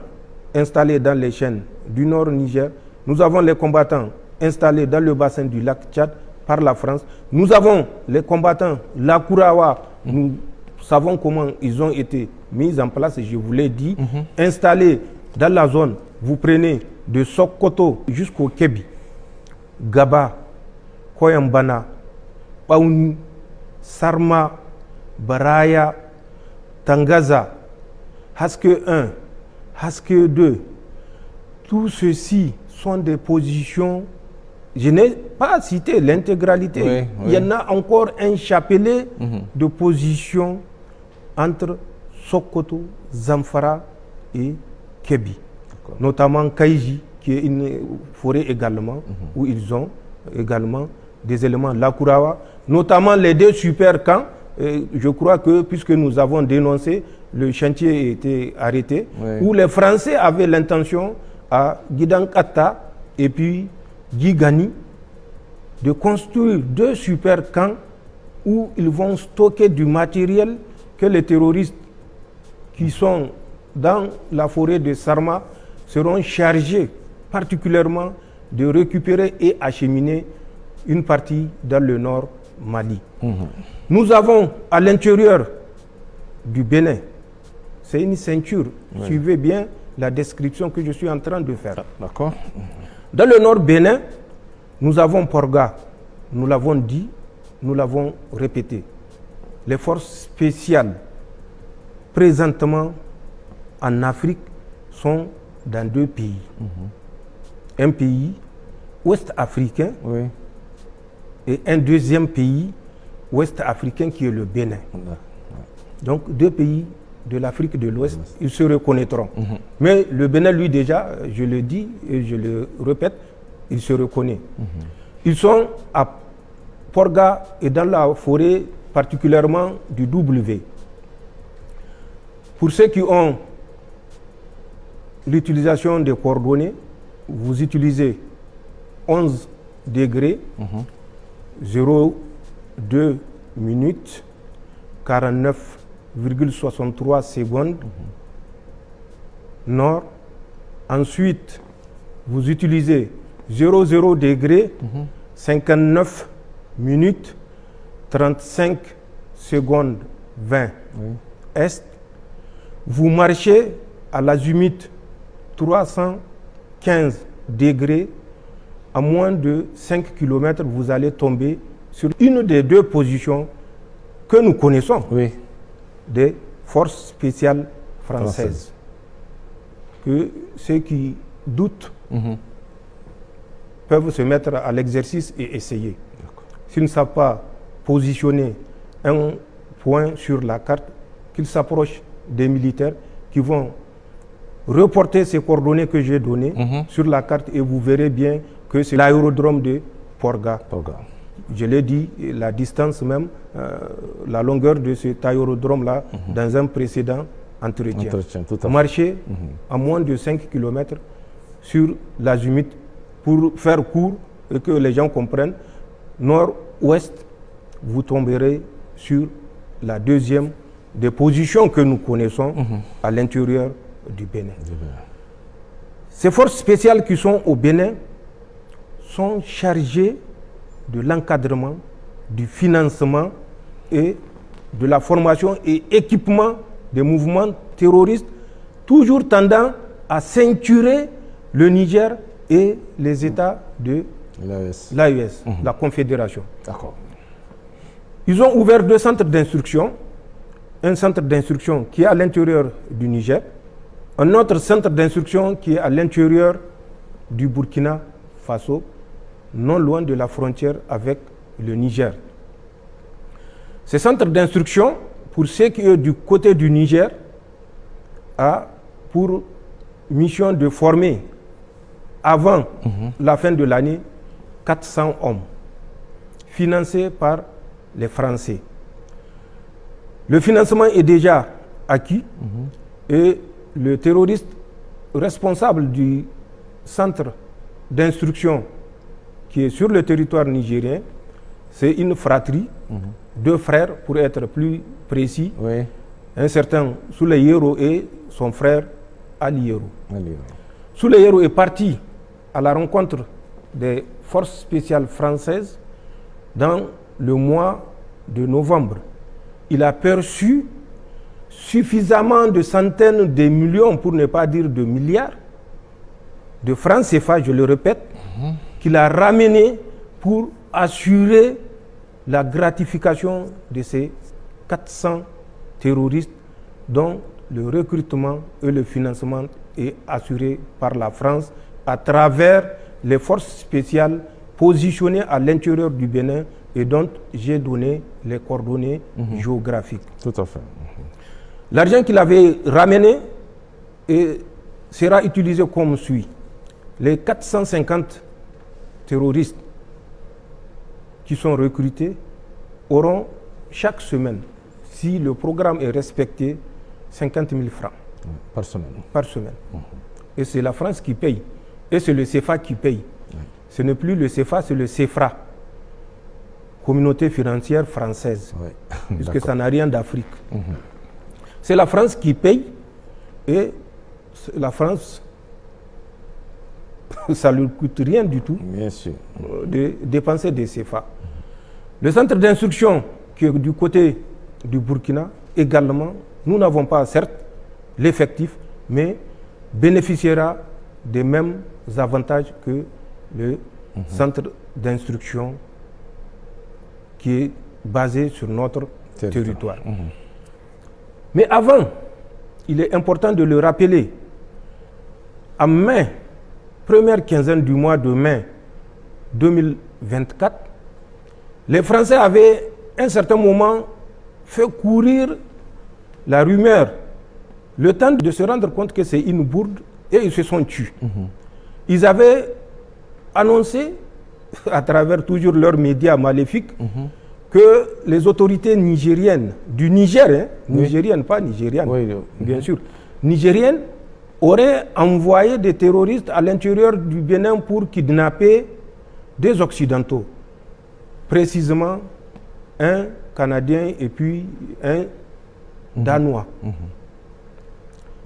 installés dans les chaînes du nord Niger. Nous avons les combattants installés dans le bassin du lac Tchad par la France. Nous avons les combattants Lakurawa. Nous savons comment ils ont été mis en place, je vous l'ai dit, installés dans la zone. Vous prenez de Sokoto jusqu'au Kébi, Gaba, Koyambana, Paouni, Sarma, Baraya, Tangaza, Haske 1, Haske 2. Tout ceci sont des positions. Je n'ai pas cité l'intégralité. Il y en a encore un chapelet de positions entre Sokoto, Zamfara et Kébi. Notamment Kaïji, qui est une forêt également, où ils ont également des éléments Lakurawa, notamment les deux super camps. Je crois que, puisque nous avons dénoncé, le chantier a été arrêté, où les Français avaient l'intention à Gidankata et puis Gigani de construire deux super camps où ils vont stocker du matériel que les terroristes qui sont dans la forêt de Sarma seront chargés particulièrement de récupérer et acheminer une partie dans le nord Mali. Nous avons à l'intérieur du Bénin, c'est une ceinture, suivez bien la description que je suis en train de faire. D'accord. Dans le nord Bénin, nous avons Porga, nous l'avons dit, nous l'avons répété. Les forces spéciales présentement en Afrique sont dans 2 pays. Un pays ouest-africain et un deuxième pays ouest-africain qui est le Bénin. Donc 2 pays de l'Afrique de l'Ouest, ils se reconnaîtront. Mais le Bénin, lui déjà, je le dis et je le répète, il se reconnaît. Ils sont à Porga et dans la forêt particulièrement du W. Pour ceux qui ont l'utilisation des coordonnées, vous utilisez 11 degrés, 0,2 minutes, 49,63 secondes nord. Ensuite, vous utilisez 00 degrés, 59 minutes, 35 secondes 20 est. Vous marchez à l'azimut 315 degrés, à moins de 5 km, vous allez tomber sur une des 2 positions que nous connaissons des forces spéciales françaises. Que ceux qui doutent peuvent se mettre à l'exercice et essayer. S'ils ne savent pas positionner un point sur la carte, qu'ils s'approchent des militaires qui vont reporter ces coordonnées que j'ai données sur la carte et vous verrez bien que c'est l'aérodrome de Porga. Je l'ai dit, la distance même, la longueur de cet aérodrome-là dans un précédent entretien. Marcher à moins de 5 km sur l'azimut pour faire court et que les gens comprennent. Nord-ouest, vous tomberez sur la deuxième des positions que nous connaissons à l'intérieur du Bénin. Ces forces spéciales qui sont au Bénin sont chargées de l'encadrement, du financement et de la formation et équipement des mouvements terroristes, toujours tendant à ceinturer le Niger et les États de l'AES, la Confédération. Ils ont ouvert 2 centres d'instruction. Un centre d'instruction qui est à l'intérieur du Niger, un autre centre d'instruction qui est à l'intérieur du Burkina Faso, non loin de la frontière avec le Niger. Ces centres d'instruction, pour ceux qui sont du côté du Niger, a pour mission de former, avant la fin de l'année, 400 hommes, financés par les Français. Le financement est déjà acquis et le terroriste responsable du centre d'instruction qui est sur le territoire nigérien, c'est une fratrie, 2 frères pour être plus précis, un certain Souley Yero et son frère Ali Yero. Souley Yero est parti à la rencontre des forces spéciales françaises dans le mois de novembre. Il a perçu suffisamment de centaines de millions, pour ne pas dire de milliards, de francs CFA, je le répète, qu'il a ramené pour assurer la gratification de ces 400 terroristes dont le recrutement et le financement est assuré par la France à travers les forces spéciales positionnées à l'intérieur du Bénin et dont j'ai donné les coordonnées géographiques. Tout à fait. L'argent qu'il avait ramené sera utilisé comme suit. Les 450 terroristes qui sont recrutés auront chaque semaine, si le programme est respecté, 50 000 francs. Par semaine. Par semaine. Et c'est la France qui paye. Et c'est le CFA qui paye. Ce n'est plus le CFA, c'est le CFRA. Communauté financière française. Puisque ça n'a rien d'Afrique. C'est la France qui paye et la France, ça ne lui coûte rien du tout de dépenser des CFA. Le centre d'instruction qui est du côté du Burkina, également, nous n'avons pas certes l'effectif, mais bénéficiera des mêmes avantages que le centre d'instruction qui est basé sur notre territoire. Mais avant, il est important de le rappeler, en mai, première quinzaine du mois de mai 2024, les Français avaient à un certain moment fait courir la rumeur, le temps de se rendre compte que c'est une bourde, et ils se sont tués. Ils avaient annoncé, à travers toujours leurs médias maléfiques, que les autorités nigériennes, du Niger, nigériennes, pas nigériennes, bien sûr, nigériennes, auraient envoyé des terroristes à l'intérieur du Bénin pour kidnapper des Occidentaux, précisément un Canadien et puis un Danois.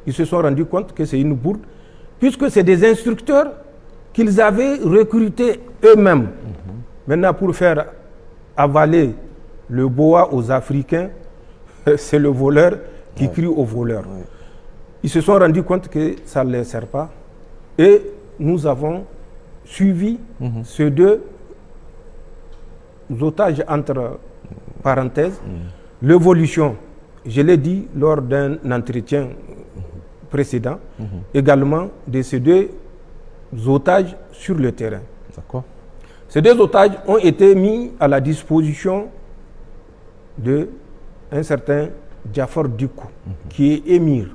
Ils se sont rendus compte que c'est une bourde, puisque c'est des instructeurs qu'ils avaient recrutés eux-mêmes. Maintenant, pour faire avaler le boa aux Africains, c'est le voleur qui crie au voleur. Ils se sont rendus compte que ça ne les sert pas. Et nous avons suivi ces deux otages entre parenthèses. L'évolution, je l'ai dit lors d'un entretien précédent, également de ces deux otages sur le terrain. Ces deux otages ont été mis à la disposition d'un certain Jafar Diko, qui est émir.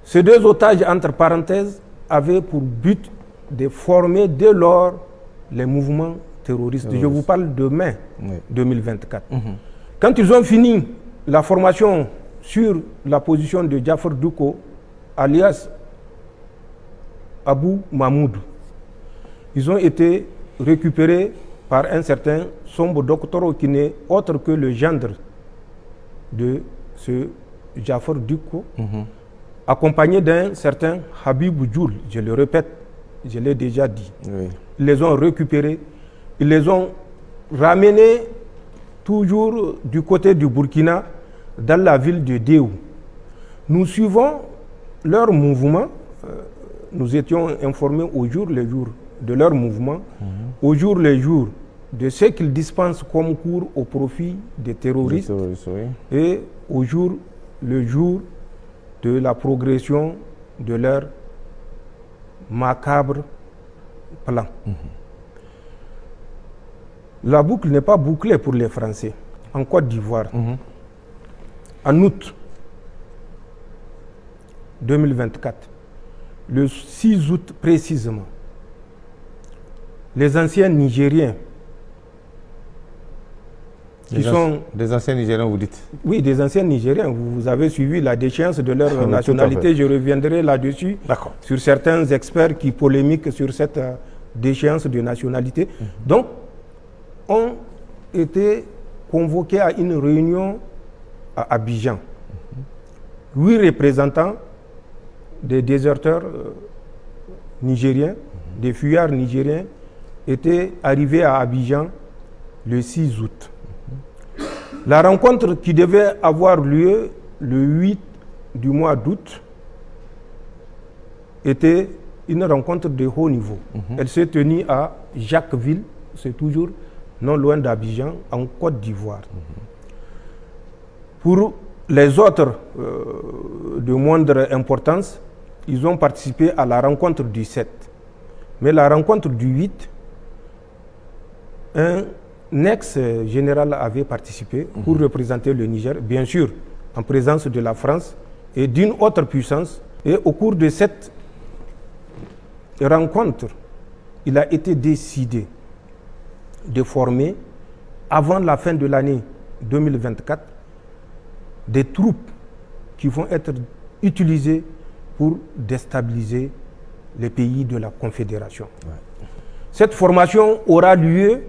Ces deux otages, entre parenthèses, avaient pour but de former dès lors les mouvements terroristes. Je vous parle de mai 2024. Quand ils ont fini la formation sur la position de Jafar Diko, alias Abou Mahmoud, ils ont été récupérés par un certain Sombo Doktoro, qui n'est autre que le gendre de ce Jafar Diko, accompagné d'un certain Habib Djoul, je le répète, je l'ai déjà dit. Ils les ont récupérés, ils les ont ramenés toujours du côté du Burkina, dans la ville de Déou. Nous suivons leur mouvement, nous étions informés au jour le jour de leur mouvement, au jour le jour de ce qu'ils dispensent comme cours au profit des terroristes, et au jour le jour de la progression de leur macabre plan. La boucle n'est pas bouclée pour les Français. En Côte d'Ivoire, en août 2024, le 6 août précisément, les anciens Nigériens des anciens Nigériens, vous dites? Oui, des anciens Nigériens. Vous avez suivi la déchéance de leur nationalité. Je reviendrai là-dessus, sur certains experts qui polémiquent sur cette déchéance de nationalité. Donc, ont été convoqués à une réunion à Abidjan. 8 représentants des déserteurs nigériens, des fuyards nigériens, étaient arrivés à Abidjan le 6 août. La rencontre qui devait avoir lieu le 8 du mois d'août était une rencontre de haut niveau. Elle s'est tenue à Jacquesville, c'est toujours non loin d'Abidjan, en Côte d'Ivoire. Pour les autres de moindre importance, ils ont participé à la rencontre du 7. Mais la rencontre du 8, un ex-général avait participé pour représenter le Niger, bien sûr en présence de la France et d'une autre puissance. Et au cours de cette rencontre, il a été décidé de former, avant la fin de l'année 2024, des troupes qui vont être utilisées pour déstabiliser les pays de la Confédération. Cette formation aura lieu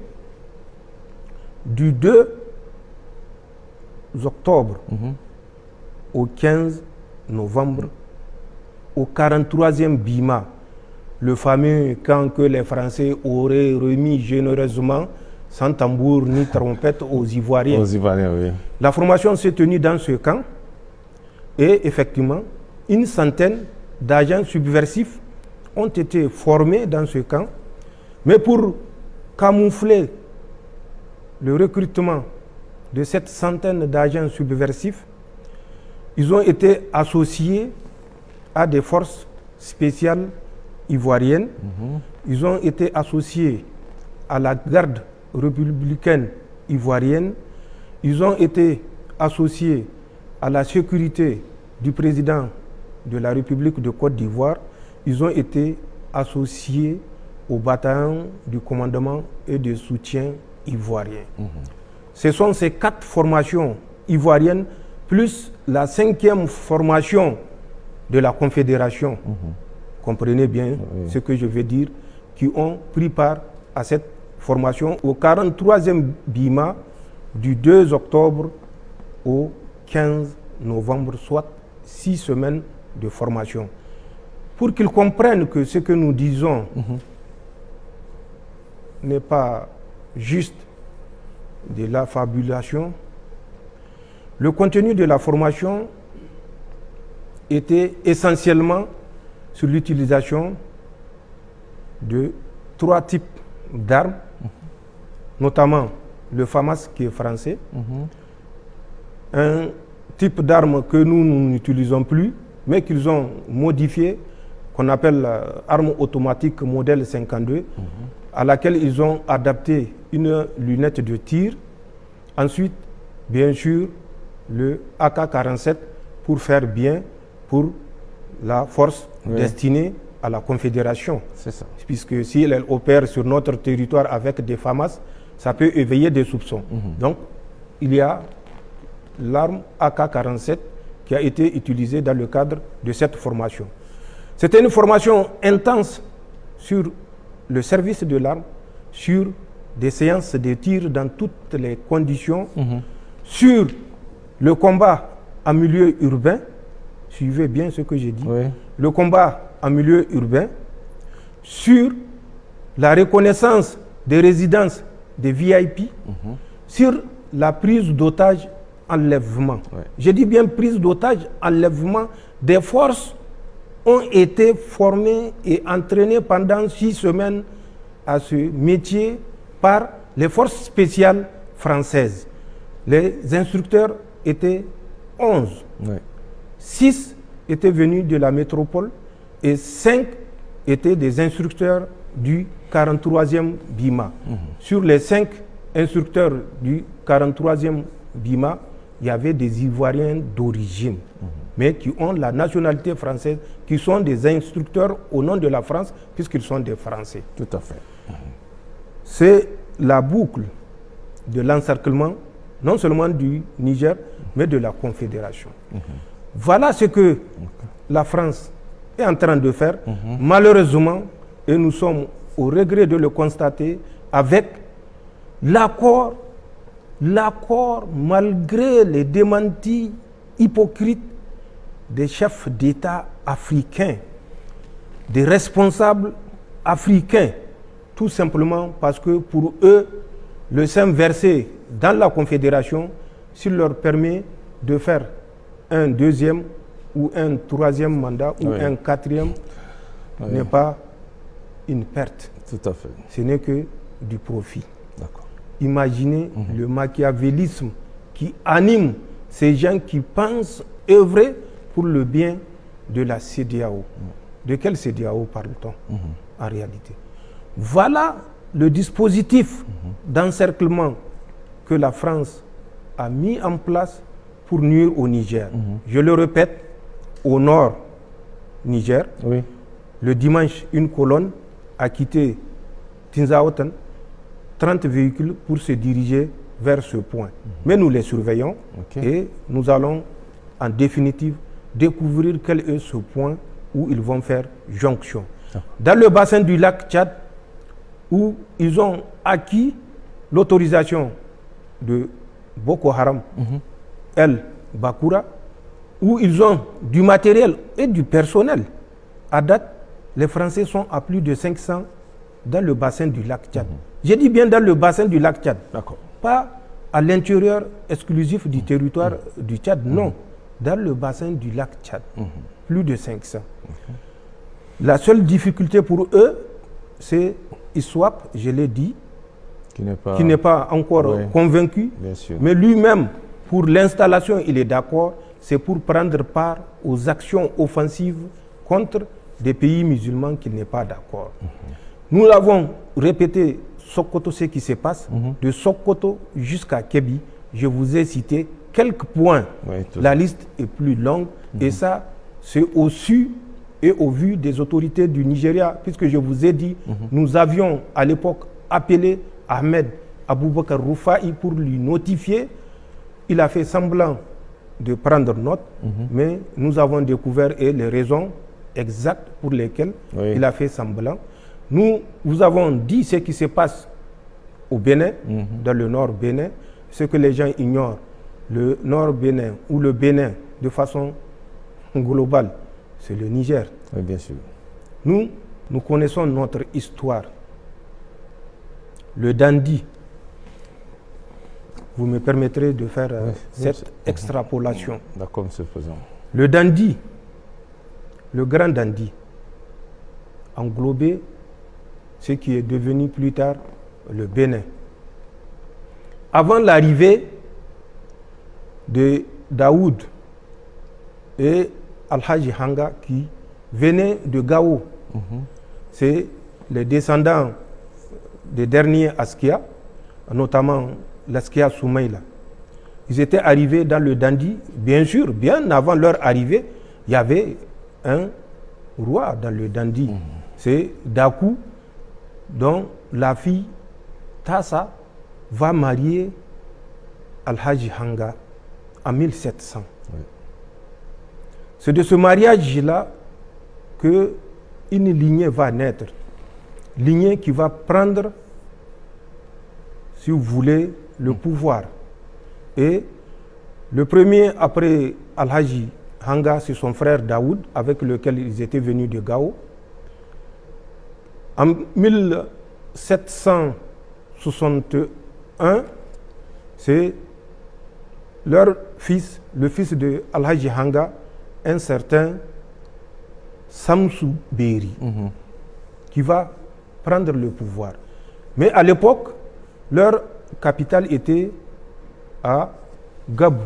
du 2 octobre au 15 novembre au 43e Bima, le fameux camp que les Français auraient remis généreusement, sans tambour ni trompette, aux Ivoiriens. La formation s'est tenue dans ce camp et effectivement, une centaine d'agents subversifs ont été formés dans ce camp, mais pour camoufler le recrutement de cette centaine d'agents subversifs, ils ont été associés à des forces spéciales ivoiriennes. Ils ont été associés à la garde républicaine ivoirienne. Ils ont été associés à la sécurité du président de la République de Côte d'Ivoire. Ils ont été associés au bataillon du commandement et de soutien ivoirien. Ce sont ces 4 formations ivoiriennes plus la 5e formation de la Confédération, comprenez bien ce que je veux dire, qui ont pris part à cette formation au 43e BIMA du 2 octobre au 15 novembre, soit 6 semaines de formation. Pour qu'ils comprennent que ce que nous disons n'est pas juste de la fabulation, le contenu de la formation était essentiellement sur l'utilisation de 3 types d'armes, notamment le FAMAS qui est français, un type d'arme que nous n'utilisons plus, mais qu'ils ont modifié, qu'on appelle arme automatique modèle 52, à laquelle ils ont adapté une lunette de tir. Ensuite, bien sûr, le AK-47 pour faire bien pour la force destinée à la Confédération. C'est ça. Puisque si elle opère sur notre territoire avec des FAMAS, ça peut éveiller des soupçons. Donc, il y a l'arme AK-47 qui a été utilisée dans le cadre de cette formation. C'était une formation intense sur le service de l'arme, sur des séances de tir dans toutes les conditions, sur le combat en milieu urbain, suivez bien ce que j'ai dit, le combat en milieu urbain, sur la reconnaissance des résidences des VIP, sur la prise d'otages, enlèvement. Je dis bien prise d'otages, enlèvement. Des forces ont été formées et entraînées pendant 6 semaines à ce métier par les forces spéciales françaises. Les instructeurs étaient 11. 6 étaient venus de la métropole et 5 étaient des instructeurs du 43e BIMA. Sur les 5 instructeurs du 43e BIMA, il y avait des Ivoiriens d'origine, mais qui ont la nationalité française, qui sont des instructeurs au nom de la France, puisqu'ils sont des Français. Tout à fait. C'est la boucle de l'encerclement, non seulement du Niger, mais de la Confédération. Voilà ce que la France est en train de faire, malheureusement, et nous sommes au regret de le constater, avec l'accord, malgré les démentis hypocrites des chefs d'État africains, des responsables africains, tout simplement parce que pour eux, le sang versé dans la Confédération, s'il leur permet de faire un 2e ou un 3e mandat ou un 4e, n'est pas une perte. Tout à fait. Ce n'est que du profit. D'accord. Imaginez le machiavélisme qui anime ces gens qui pensent œuvrer pour le bien de la CEDEAO. De quelle CEDEAO parle-t-on en réalité? Voilà le dispositif d'encerclement que la France a mis en place pour nuire au Niger. Je le répète, au nord Niger, le dimanche, une colonne a quitté Tinzaoten, 30 véhicules pour se diriger vers ce point. Mais nous les surveillons et nous allons en définitive découvrir quel est ce point où ils vont faire jonction. Dans le bassin du lac Tchad, où ils ont acquis l'autorisation de Boko Haram, El Bakura, où ils ont du matériel et du personnel. À date, les Français sont à plus de 500 dans le bassin du lac Tchad. J'ai dit bien dans le bassin du lac Tchad, pas à l'intérieur exclusif du territoire du Tchad, non, dans le bassin du lac Tchad, plus de 500. La seule difficulté pour eux, c'est ISWAP, je l'ai dit, qui n'est pas encore convaincu, mais lui-même, pour l'installation, il est d'accord, c'est pour prendre part aux actions offensives contre des pays musulmans qu'il n'est pas d'accord. Nous l'avons répété, Sokoto, ce qui se passe, de Sokoto jusqu'à Kébi, je vous ai cité quelques points. La liste est plus longue, et ça, c'est au su et au vu des autorités du Nigeria, puisque je vous ai dit, nous avions à l'époque appelé Ahmed Aboubakar Roufaï pour lui notifier. Il a fait semblant de prendre note, mais nous avons découvert les raisons exactes pour lesquelles il a fait semblant. Nous vous avons dit ce qui se passe au Bénin, dans le nord Bénin, ce que les gens ignorent. Le nord Bénin ou le Bénin, de façon globale, c'est le Niger. Oui, bien sûr. Nous connaissons notre histoire. Le dandy, vous me permettrez de faire cette extrapolation. D'accord, monsieur le Président. Le dandy, le grand dandy, englobait ce qui est devenu plus tard le Bénin. Avant l'arrivée de Daoud et Al-Haji Hanga qui venaient de Gao, c'est les descendants des derniers Askia, notamment l'Askia Soumaïla. Ils étaient arrivés dans le dandy, bien sûr, bien avant leur arrivée, il y avait un roi dans le dandy. C'est Dakou, dont la fille Tassa va marier Al-Haji Hanga en 1700. C'est de ce mariage-là qu'une lignée va naître. Lignée qui va prendre, si vous voulez, le pouvoir. Et le premier, après Al-Haji Hanga, c'est son frère Daoud, avec lequel ils étaient venus de Gao. En 1761, c'est leur fils, le fils de Al-Haji Hanga, un certain Samsou Beri, qui va prendre le pouvoir. Mais à l'époque, leur capitale était à Gabou.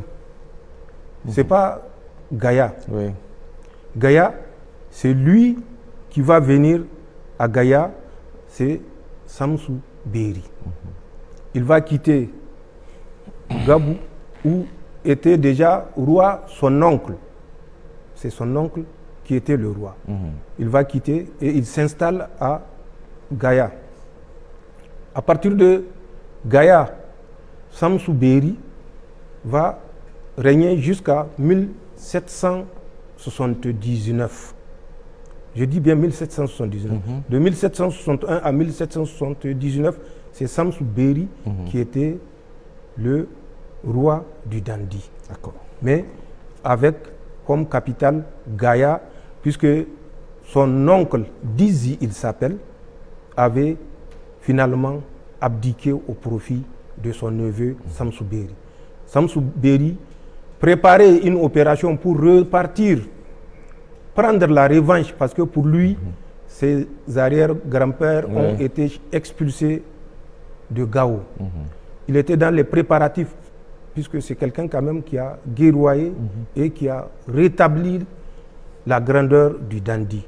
Ce n'est pas Gaïa. Gaïa, c'est lui qui va venir à Gaïa, c'est Samsou Beri. Il va quitter Gabou, où était déjà roi son oncle. C'est son oncle qui était le roi. Il va quitter et il s'installe à Gaïa. À partir de Gaïa, Samsou Beri va régner jusqu'à 1779. Je dis bien 1779. De 1761 à 1779, c'est Samsou Beri qui était le roi du dandy. Mais avec comme capitale Gaïa, puisque son oncle, Dizi il s'appelle, avait finalement abdiqué au profit de son neveu Samsou Beri. Samsou Beri préparait une opération pour repartir, prendre la revanche, parce que pour lui, ses arrière-grands-pères ont été expulsés de Gao. Il était dans les préparatifs, puisque c'est quelqu'un quand même qui a guerroyé et qui a rétabli la grandeur du dandy.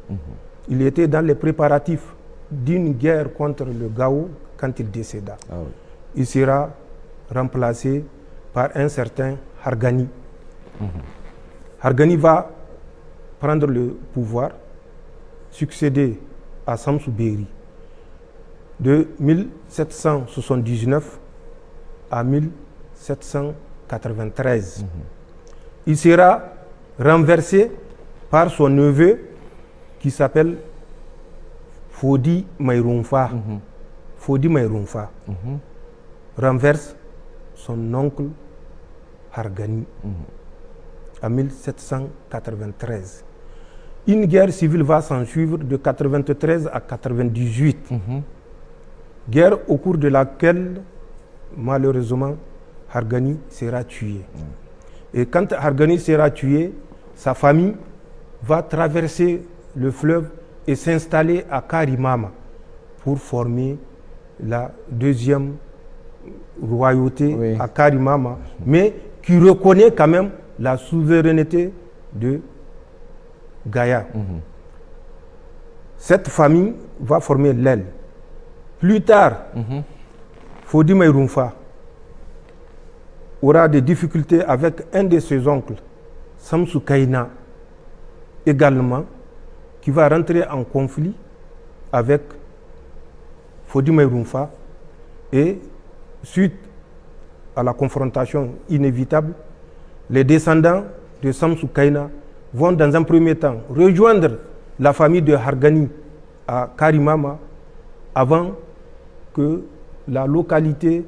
Il était dans les préparatifs d'une guerre contre le Gao quand il décéda. Il sera remplacé par un certain Hargani. Hargani va prendre le pouvoir, succéder à Samsou Beri de 1779 à 1793. Il sera renversé par son neveu qui s'appelle Fodi Maïrounfa. Fodi Maïrounfa renverse son oncle Hargani en 1793. Une guerre civile va s'en suivre de 93 à 98. Guerre au cours de laquelle, malheureusement, Hargani sera tué. Et quand Hargani sera tué, sa famille va traverser le fleuve et s'installer à Karimama pour former la deuxième royauté à Karimama, mais qui reconnaît quand même la souveraineté de Gaïa. Cette famille va former l'aile. Plus tard, Fodi Maïroumfa aura des difficultés avec un de ses oncles, Samsou Kaina, également, qui va rentrer en conflit avec Fodi Maïroumfa, et suite à la confrontation inévitable, les descendants de Samsou Kaina vont dans un premier temps rejoindre la famille de Hargani à Karimama avant que la localité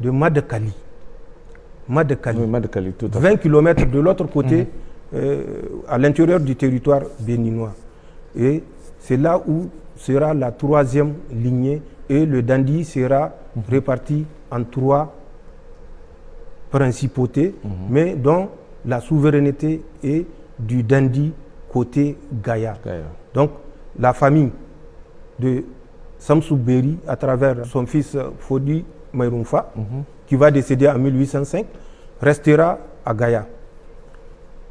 de Madekali, 20 km de l'autre côté, à l'intérieur du territoire béninois. Et c'est là où sera la troisième lignée, et le Dandi sera réparti en 3 principautés, mais dont la souveraineté est du Dandi côté Gaïa. Donc la famille de Samsou Beri, à travers son fils Fodi Maïroumfa, qui va décéder en 1805, restera à Gaïa.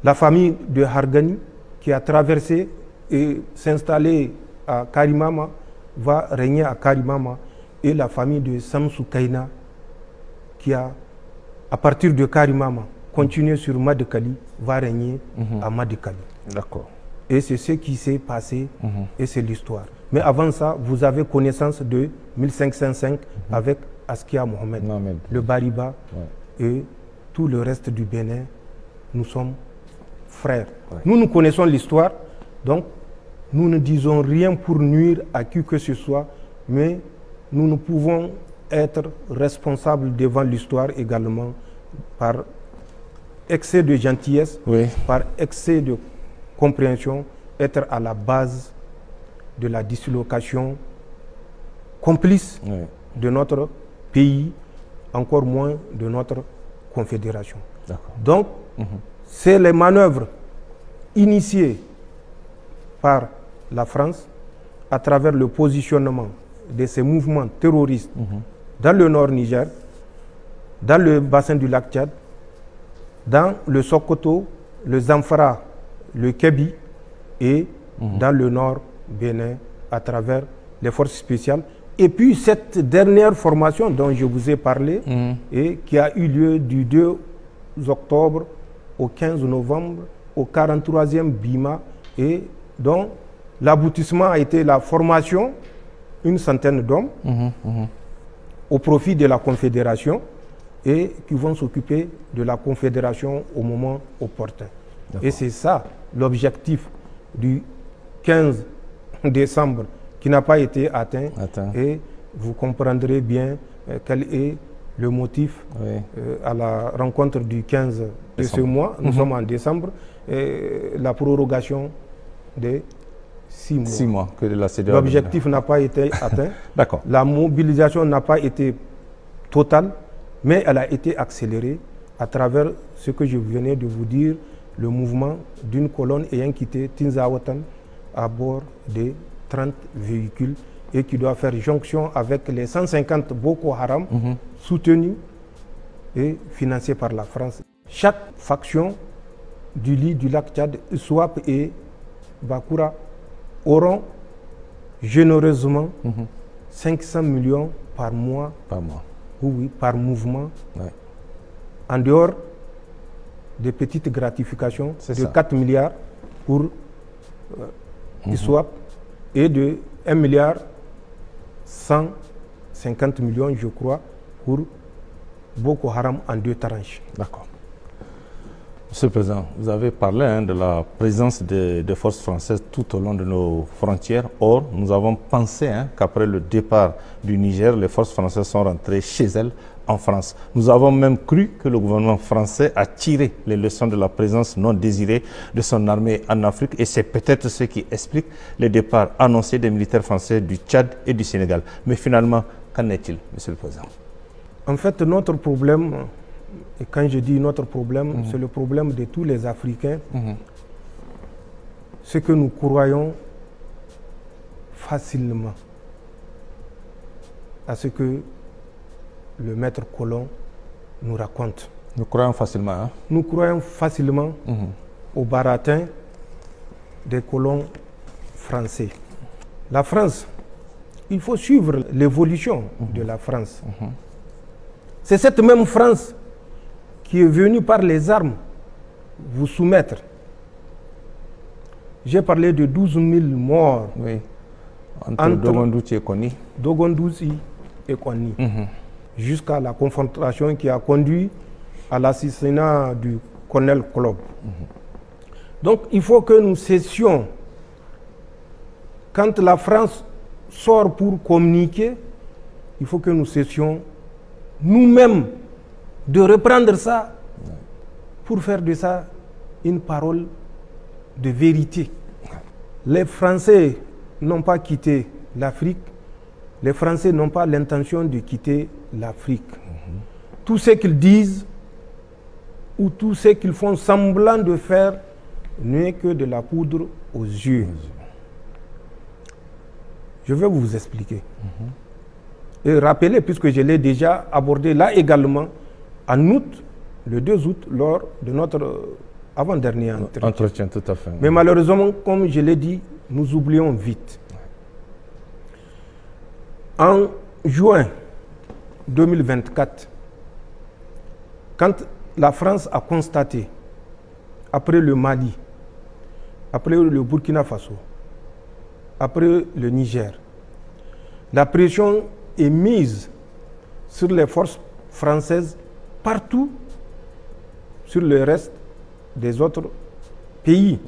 La famille de Hargani, qui a traversé et s'installé à Karimama, va régner à Karimama, et la famille de Samsou Kaina, qui a, à partir de Karimama, continué sur Madekali, va régner à Madekali. D'accord. Et c'est ce qui s'est passé, et c'est l'histoire. Mais avant ça, vous avez connaissance de 1505 avec Askia Mohamed, le Bariba, et tout le reste du Bénin. Nous sommes frères. Nous connaissons l'histoire, donc nous ne disons rien pour nuire à qui que ce soit, mais nous ne pouvons être responsables devant l'histoire également par excès de gentillesse, par excès de compréhension, être à la base de la dislocation complice de notre pays, encore moins de notre confédération. Donc, c'est les manœuvres initiées par la France à travers le positionnement de ces mouvements terroristes dans le nord Niger, dans le bassin du lac Tchad, dans le Sokoto, le Zamfara, le Kébi, et dans le nord Bénin à travers les forces spéciales. Et puis cette dernière formation dont je vous ai parlé, et qui a eu lieu du 2 octobre au 15 novembre au 43e BIMA, et dont l'aboutissement a été la formation une centaine d'hommes au profit de la Confédération, et qui vont s'occuper de la Confédération au moment opportun. Et c'est ça l'objectif du 15 décembre qui n'a pas été atteint. Et vous comprendrez bien quel est le motif à la rencontre du 15 de ce mois. Nous sommes en décembre, et la prorogation des 6 mois. 6 mois que la CEDEAO. L'objectif n'a pas été atteint. La mobilisation n'a pas été totale, mais elle a été accélérée à travers ce que je venais de vous dire, le mouvement d'une colonne ayant quitté Tinzawatan à bord de 30 véhicules, et qui doit faire jonction avec les 150 Boko Haram soutenus et financés par la France. Chaque faction du lit du lac Tchad, Swap et Bakura, auront généreusement 500 millions par mois. Oui, par mouvement. En dehors des petites gratifications de 4 milliards pour ISWAP, et de 1 milliard 150 millions, je crois, pour Boko Haram en 2 tranches. D'accord. Monsieur le Président, vous avez parlé de la présence des forces françaises tout au long de nos frontières. Or, nous avons pensé qu'après le départ du Niger, les forces françaises sont rentrées chez elles en France. Nous avons même cru que le gouvernement français a tiré les leçons de la présence non désirée de son armée en Afrique, et c'est peut-être ce qui explique le départ annoncé des militaires français du Tchad et du Sénégal. Mais finalement, qu'en est-il, Monsieur le Président? En fait, notre problème, et quand je dis notre problème, c'est le problème de tous les Africains, c'est que nous croyons facilement à ce que le maître colon nous raconte. Nous croyons facilement. Hein? Nous croyons facilement au baratin des colons français. La France, il faut suivre l'évolution de la France. C'est cette même France qui est venue par les armes vous soumettre. J'ai parlé de 12 000 morts entre Dogondouchi et Kony. Dogondouchi et Kony. Jusqu'à la confrontation qui a conduit à l'assassinat du colonel Klob. Donc il faut que nous cessions. Quand la France sort pour communiquer, il faut que nous cessions nous-mêmes de reprendre ça pour faire de ça une parole de vérité. Les Français n'ont pas quitté l'Afrique. Les Français n'ont pas l'intention de quitter l'Afrique. Tout ce qu'ils disent ou tout ce qu'ils font semblant de faire n'est que de la poudre aux yeux. Je vais vous expliquer. Et rappeler, puisque je l'ai déjà abordé là également, en août, le 2 août, lors de notre avant-dernier entretien. Tout à fait. Mais malheureusement, comme je l'ai dit, nous oublions vite. En juin 2024, quand la France a constaté, après le Mali, après le Burkina Faso, après le Niger, la pression est mise sur les forces françaises partout sur le reste des autres pays,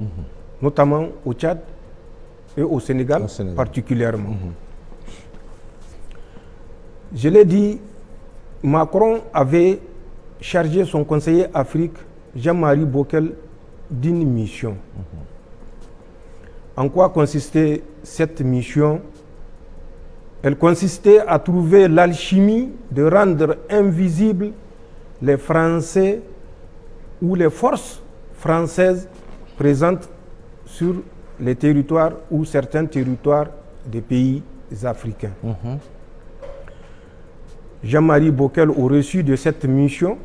notamment au Tchad et au Sénégal, particulièrement. Je l'ai dit, Macron avait chargé son conseiller Afrique, Jean-Marie Bockel, d'une mission. En quoi consistait cette mission? Elle consistait à trouver l'alchimie de rendre invisibles les Français ou les forces françaises présentes sur les territoires ou certains territoires des pays africains. Jean-Marie Bockel, au reçu de cette mission,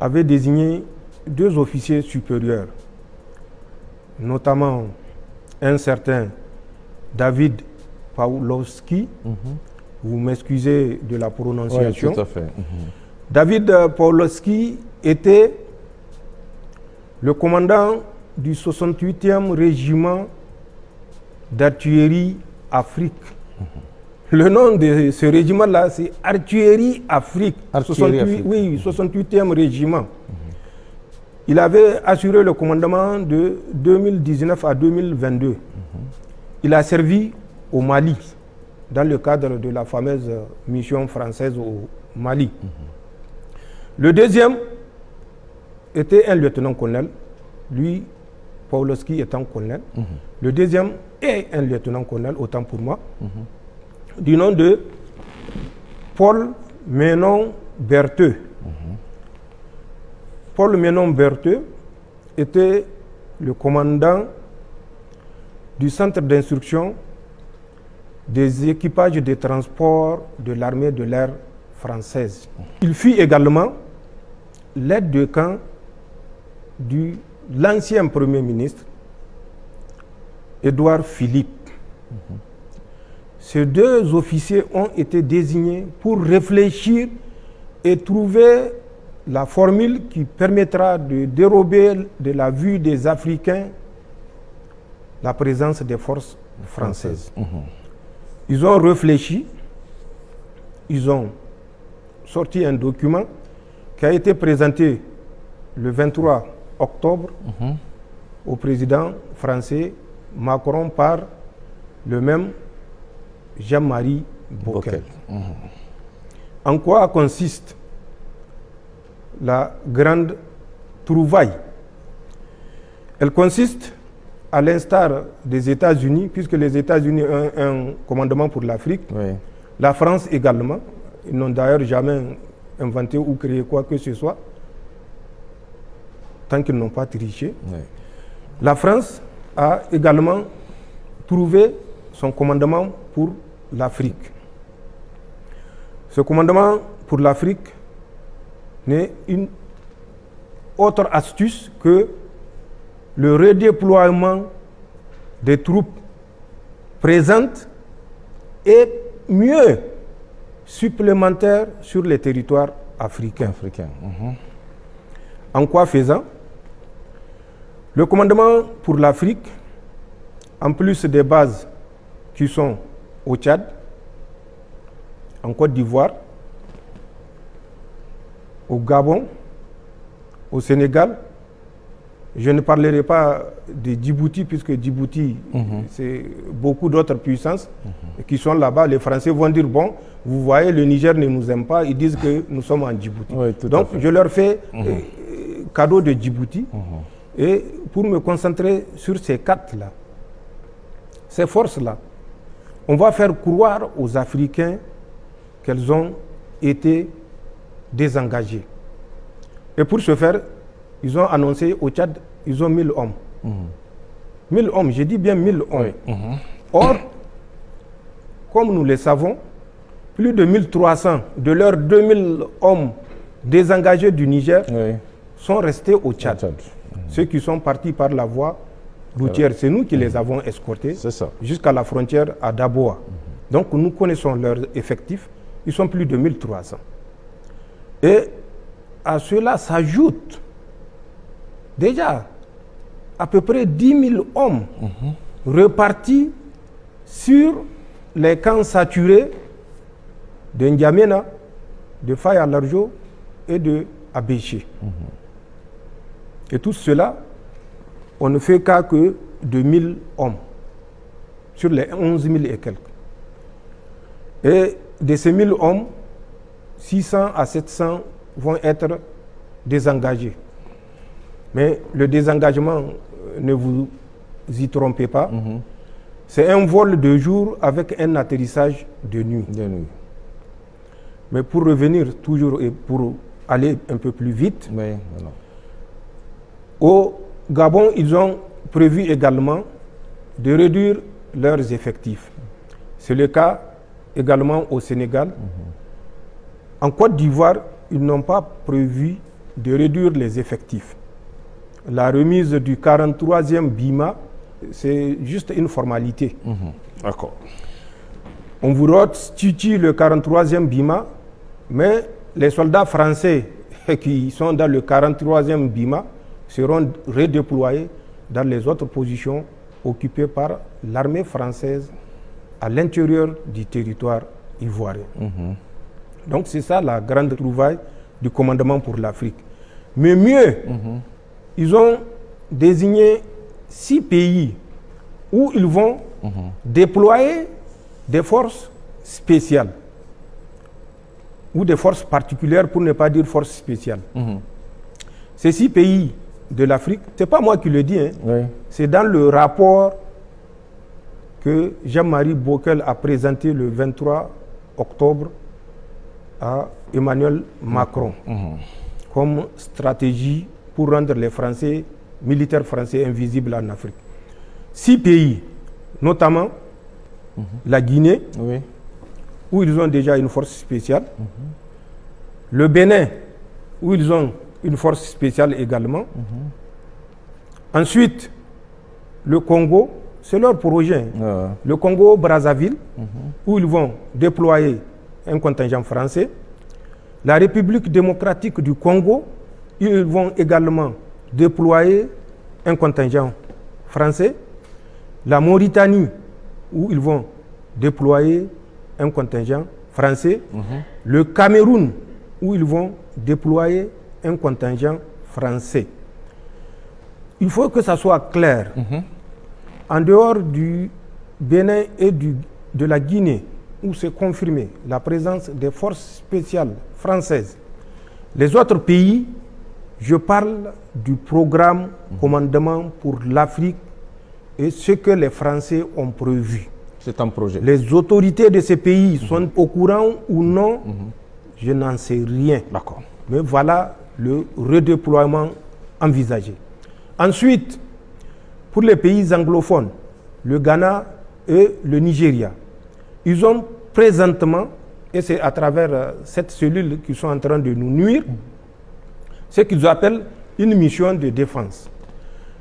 avait désigné 2 officiers supérieurs, notamment un certain David Pawlowski, vous m'excusez de la prononciation. Oui, tout à fait. David Pawlowski était le commandant du 68e régiment d'artillerie Afrique. Le nom de ce régiment-là, c'est Artillerie Afrique. 68e régiment. Il avait assuré le commandement de 2019 à 2022. Il a servi au Mali, dans le cadre de la fameuse mission française au Mali. Le deuxième était un lieutenant-colonel, lui, Pawlowski étant colonel. Le deuxième est un lieutenant-colonel, autant pour moi, du nom de Paul Menon Bertheux. Paul Menon Bertheux était le commandant du centre d'instruction des équipages de transport de l'armée de l'air française. Il fut également l'aide de camp de l'ancien Premier ministre, Édouard Philippe. Ces 2 officiers ont été désignés pour réfléchir et trouver la formule qui permettra de dérober de la vue des Africains la présence des forces françaises. Ils ont réfléchi, ils ont sorti un document qui a été présenté le 23 octobre au président français Macron par le même Jean-Marie Bockel. En quoi consiste la grande trouvaille? Elle consiste, à l'instar des États-Unis, puisque les États-Unis ont un commandement pour l'Afrique, la France également. Ils n'ont d'ailleurs jamais inventé ou créé quoi que ce soit, tant qu'ils n'ont pas triché. La France a également trouvé son commandement pour l'Afrique. Ce commandement pour l'Afrique n'est une autre astuce que le redéploiement des troupes présentes et mieux supplémentaires sur les territoires africains. En quoi faisant? Le commandement pour l'Afrique, en plus des bases qui sont au Tchad, en Côte d'Ivoire, au Gabon, au Sénégal, je ne parlerai pas de Djibouti, puisque Djibouti, c'est beaucoup d'autres puissances qui sont là-bas. Les Français vont dire, bon, vous voyez, le Niger ne nous aime pas, ils disent que nous sommes en Djibouti. Oui, donc, je leur fais cadeau de Djibouti, et pour me concentrer sur ces quatre-là, ces forces-là, on va faire croire aux Africains qu'elles ont été désengagées. Et pour ce faire, ils ont annoncé au Tchad, ils ont 1000 hommes. 1000 hommes, j'ai dit bien 1000 hommes. Or, comme nous le savons, plus de 1300 de leurs 2000 hommes désengagés du Niger sont restés au Tchad. Ceux qui sont partis par la voie routière, c'est nous qui les avons escortés jusqu'à la frontière à Daboa. Donc nous connaissons leurs effectifs, ils sont plus de 1300. Et à cela s'ajoute déjà à peu près 10 000 hommes repartis sur les camps saturés de N'Djamena, de Faye à Larjo et de Abéché. Et tout cela, on ne fait qu'à que de 1000 hommes sur les 11 000 et quelques. Et de ces 1000 hommes, 600 à 700 vont être désengagés. Mais le désengagement, ne vous y trompez pas, c'est un vol de jour avec un atterrissage de nuit. Mais pour revenir toujours et pour aller un peu plus vite, au Gabon, ils ont prévu également de réduire leurs effectifs. C'est le cas également au Sénégal. En Côte d'Ivoire, ils n'ont pas prévu de réduire les effectifs. La remise du 43e BIMA, c'est juste une formalité. D'accord. On vous restitue le 43e BIMA, mais les soldats français qui sont dans le 43e BIMA seront redéployés dans les autres positions occupées par l'armée française à l'intérieur du territoire ivoirien. Donc c'est ça la grande trouvaille du commandement pour l'Afrique. Mais mieux, ils ont désigné 6 pays où ils vont déployer des forces spéciales ou des forces particulières, pour ne pas dire forces spéciales. Ces 6 pays de l'Afrique, ce n'est pas moi qui le dis, c'est dans le rapport que Jean-Marie Bockel a présenté le 23 octobre à Emmanuel Macron comme stratégie pour rendre les Français, militaires français, invisibles en Afrique. 6 pays, notamment la Guinée, où ils ont déjà une force spéciale, le Bénin, où ils ont une force spéciale également. Ensuite, le Congo, c'est leur projet. Le Congo-Brazzaville, où ils vont déployer un contingent français. La République démocratique du Congo, ils vont également déployer un contingent français. La Mauritanie, où ils vont déployer un contingent français. Le Cameroun, où ils vont déployer un contingent français. Il faut que ça soit clair. En dehors du Bénin et de la Guinée, où c'est confirmé la présence des forces spéciales françaises, les autres pays, je parle du programme commandement pour l'Afrique et ce que les Français ont prévu. C'est un projet. Les autorités de ces pays sont au courant ou non, je n'en sais rien. D'accord. Mais voilà le redéploiement envisagé. Ensuite, pour les pays anglophones, le Ghana et le Nigeria. Ils ont présentement, et c'est à travers cette cellule qu'ils sont en train de nous nuire, ce qu'ils appellent une mission de défense.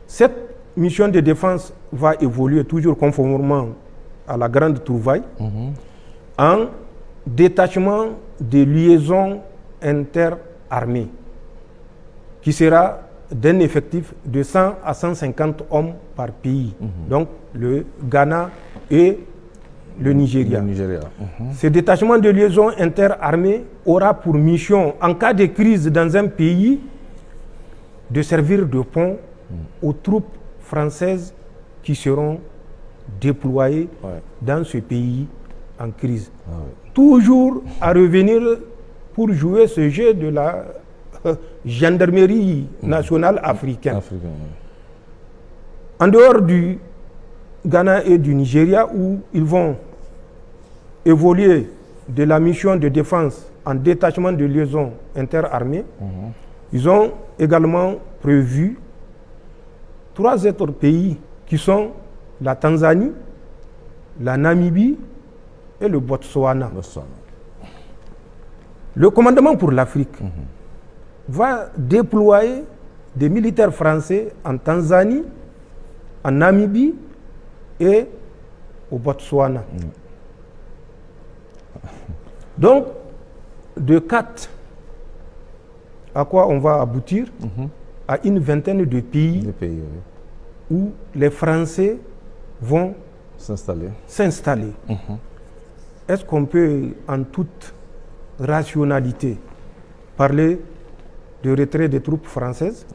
Cette mission de défense va évoluer toujours conformément à la grande trouvaille en détachement de liaisons interarmées qui sera d'un effectif de 100 à 150 hommes par pays. Donc le Ghana et le Nigeria. Ce détachement de liaison interarmée aura pour mission, en cas de crise dans un pays, de servir de pont aux troupes françaises qui seront déployées dans ce pays en crise. Toujours à revenir pour jouer ce jeu de la gendarmerie nationale africaine. En dehors du Ghana et du Nigeria, où ils vont évoluer de la mission de défense en détachement de liaison interarmée, ils ont également prévu 3 autres pays qui sont la Tanzanie, la Namibie et le Botswana. Le commandement pour l'Afrique va déployer des militaires français en Tanzanie, en Namibie et au Botswana. Donc, de 4, à quoi on va aboutir? À une vingtaine de pays, où les Français vont s'installer. Est-ce qu'on peut, en toute rationalité, parler de retrait des troupes françaises?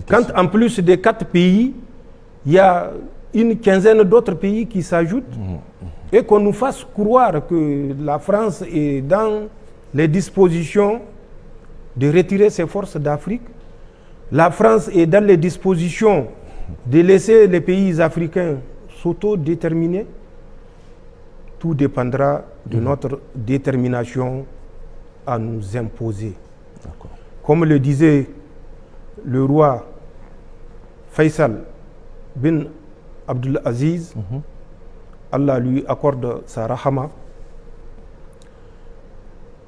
Quand en plus des 4 pays, il y a une quinzaine d'autres pays qui s'ajoutent, et qu'on nous fasse croire que la France est dans les dispositions de retirer ses forces d'Afrique, la France est dans les dispositions de laisser les pays africains s'autodéterminer, tout dépendra de notre détermination à nous imposer. Comme le disait le roi Faisal bin Abdul Aziz, Allah lui accorde sa rahama,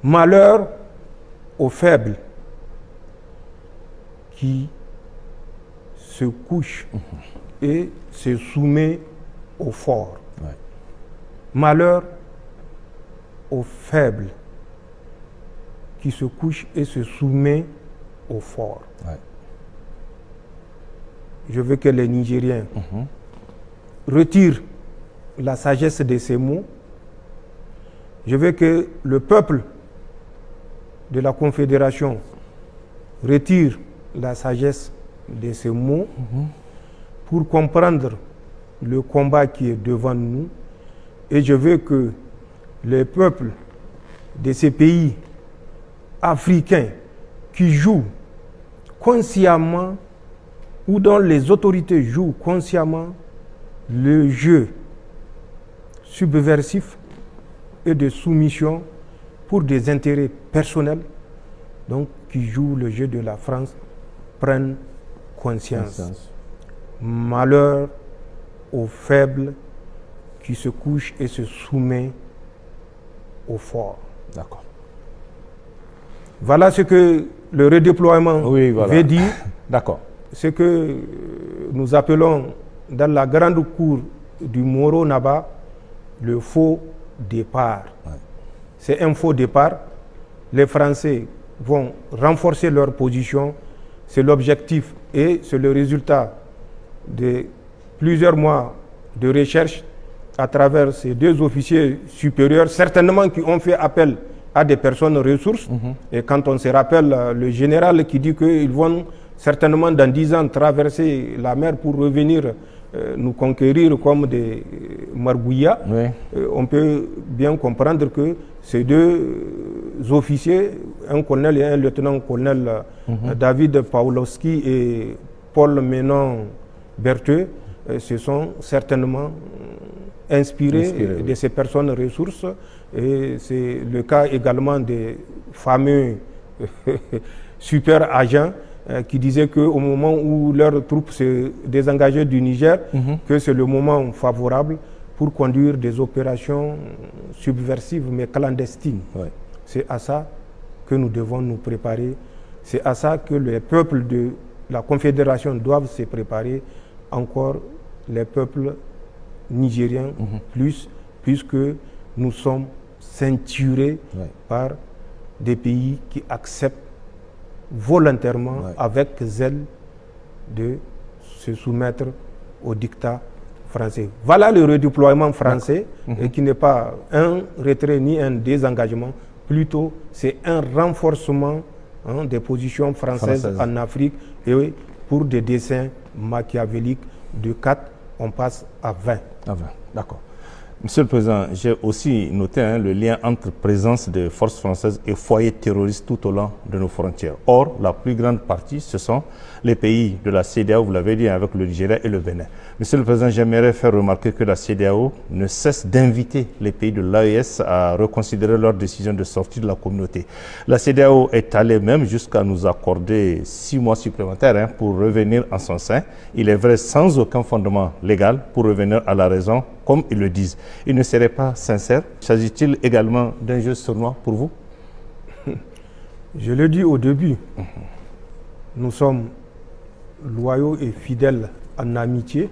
malheur aux faibles qui se couchent et se soumet aux forts. Malheur aux faibles qui se couchent et se soumet aux forts. Je veux que les Nigériens retirent la sagesse de ces mots. Je veux que le peuple de la Confédération retire la sagesse de ces mots pour comprendre le combat qui est devant nous. Et je veux que les peuples de ces pays africains qui jouent consciemment ou dont les autorités jouent consciemment le jeu subversif et de soumission pour des intérêts personnels, donc qui jouent le jeu de la France, prennent conscience. Malheur aux faibles qui se couchent et se soumettent aux forts. D'accord. Voilà ce que le redéploiement veut dire. D'accord. Ce que nous appelons dans la grande cour du Moro Naba le faux départ. C'est un faux départ. Les Français vont renforcer leur position. C'est l'objectif et c'est le résultat de plusieurs mois de recherche à travers ces 2 officiers supérieurs, certainement qui ont fait appel à des personnes ressources. Et quand on se rappelle le général qui dit qu'ils vont certainement dans 10 ans traverser la mer pour revenir nous conquérir comme des margouillas, on peut bien comprendre que ces 2 officiers, un colonel et un lieutenant-colonel, David Pawlowski et Paul Ménon Bertheux, se sont certainement inspirés de ces personnes ressources. Et c'est le cas également des fameux super agents qui disaient qu'au moment où leurs troupes se désengageaient du Niger, que c'est le moment favorable pour conduire des opérations subversives mais clandestines. Ouais. C'est à ça que nous devons nous préparer. C'est à ça que les peuples de la Confédération doivent se préparer, encore les peuples nigériens plus, puisque nous sommes ceinturés par des pays qui acceptent volontairement, avec zèle, de se soumettre au dictat français. Voilà le redéploiement français, et qui n'est pas un retrait ni un désengagement, plutôt c'est un renforcement des positions françaises en Afrique, et pour des desseins machiavéliques de 4, on passe à 20. À 20, d'accord. Monsieur le Président, j'ai aussi noté le lien entre présence des forces françaises et foyers terroristes tout au long de nos frontières. Or, la plus grande partie, ce sont les pays de la CEDEAO, vous l'avez dit, avec le Nigeria et le Bénin. Monsieur le Président, j'aimerais faire remarquer que la CEDEAO ne cesse d'inviter les pays de l'AES à reconsidérer leur décision de sortie de la communauté. La CEDEAO est allée même jusqu'à nous accorder 6 mois supplémentaires pour revenir en son sein. Il est vrai, sans aucun fondement légal, pour revenir à la raison, comme ils le disent. Il ne serait pas sincère. S'agit-il également d'un jeu sournois pour vous? Je le dis au début, nous sommes loyaux et fidèles en amitié.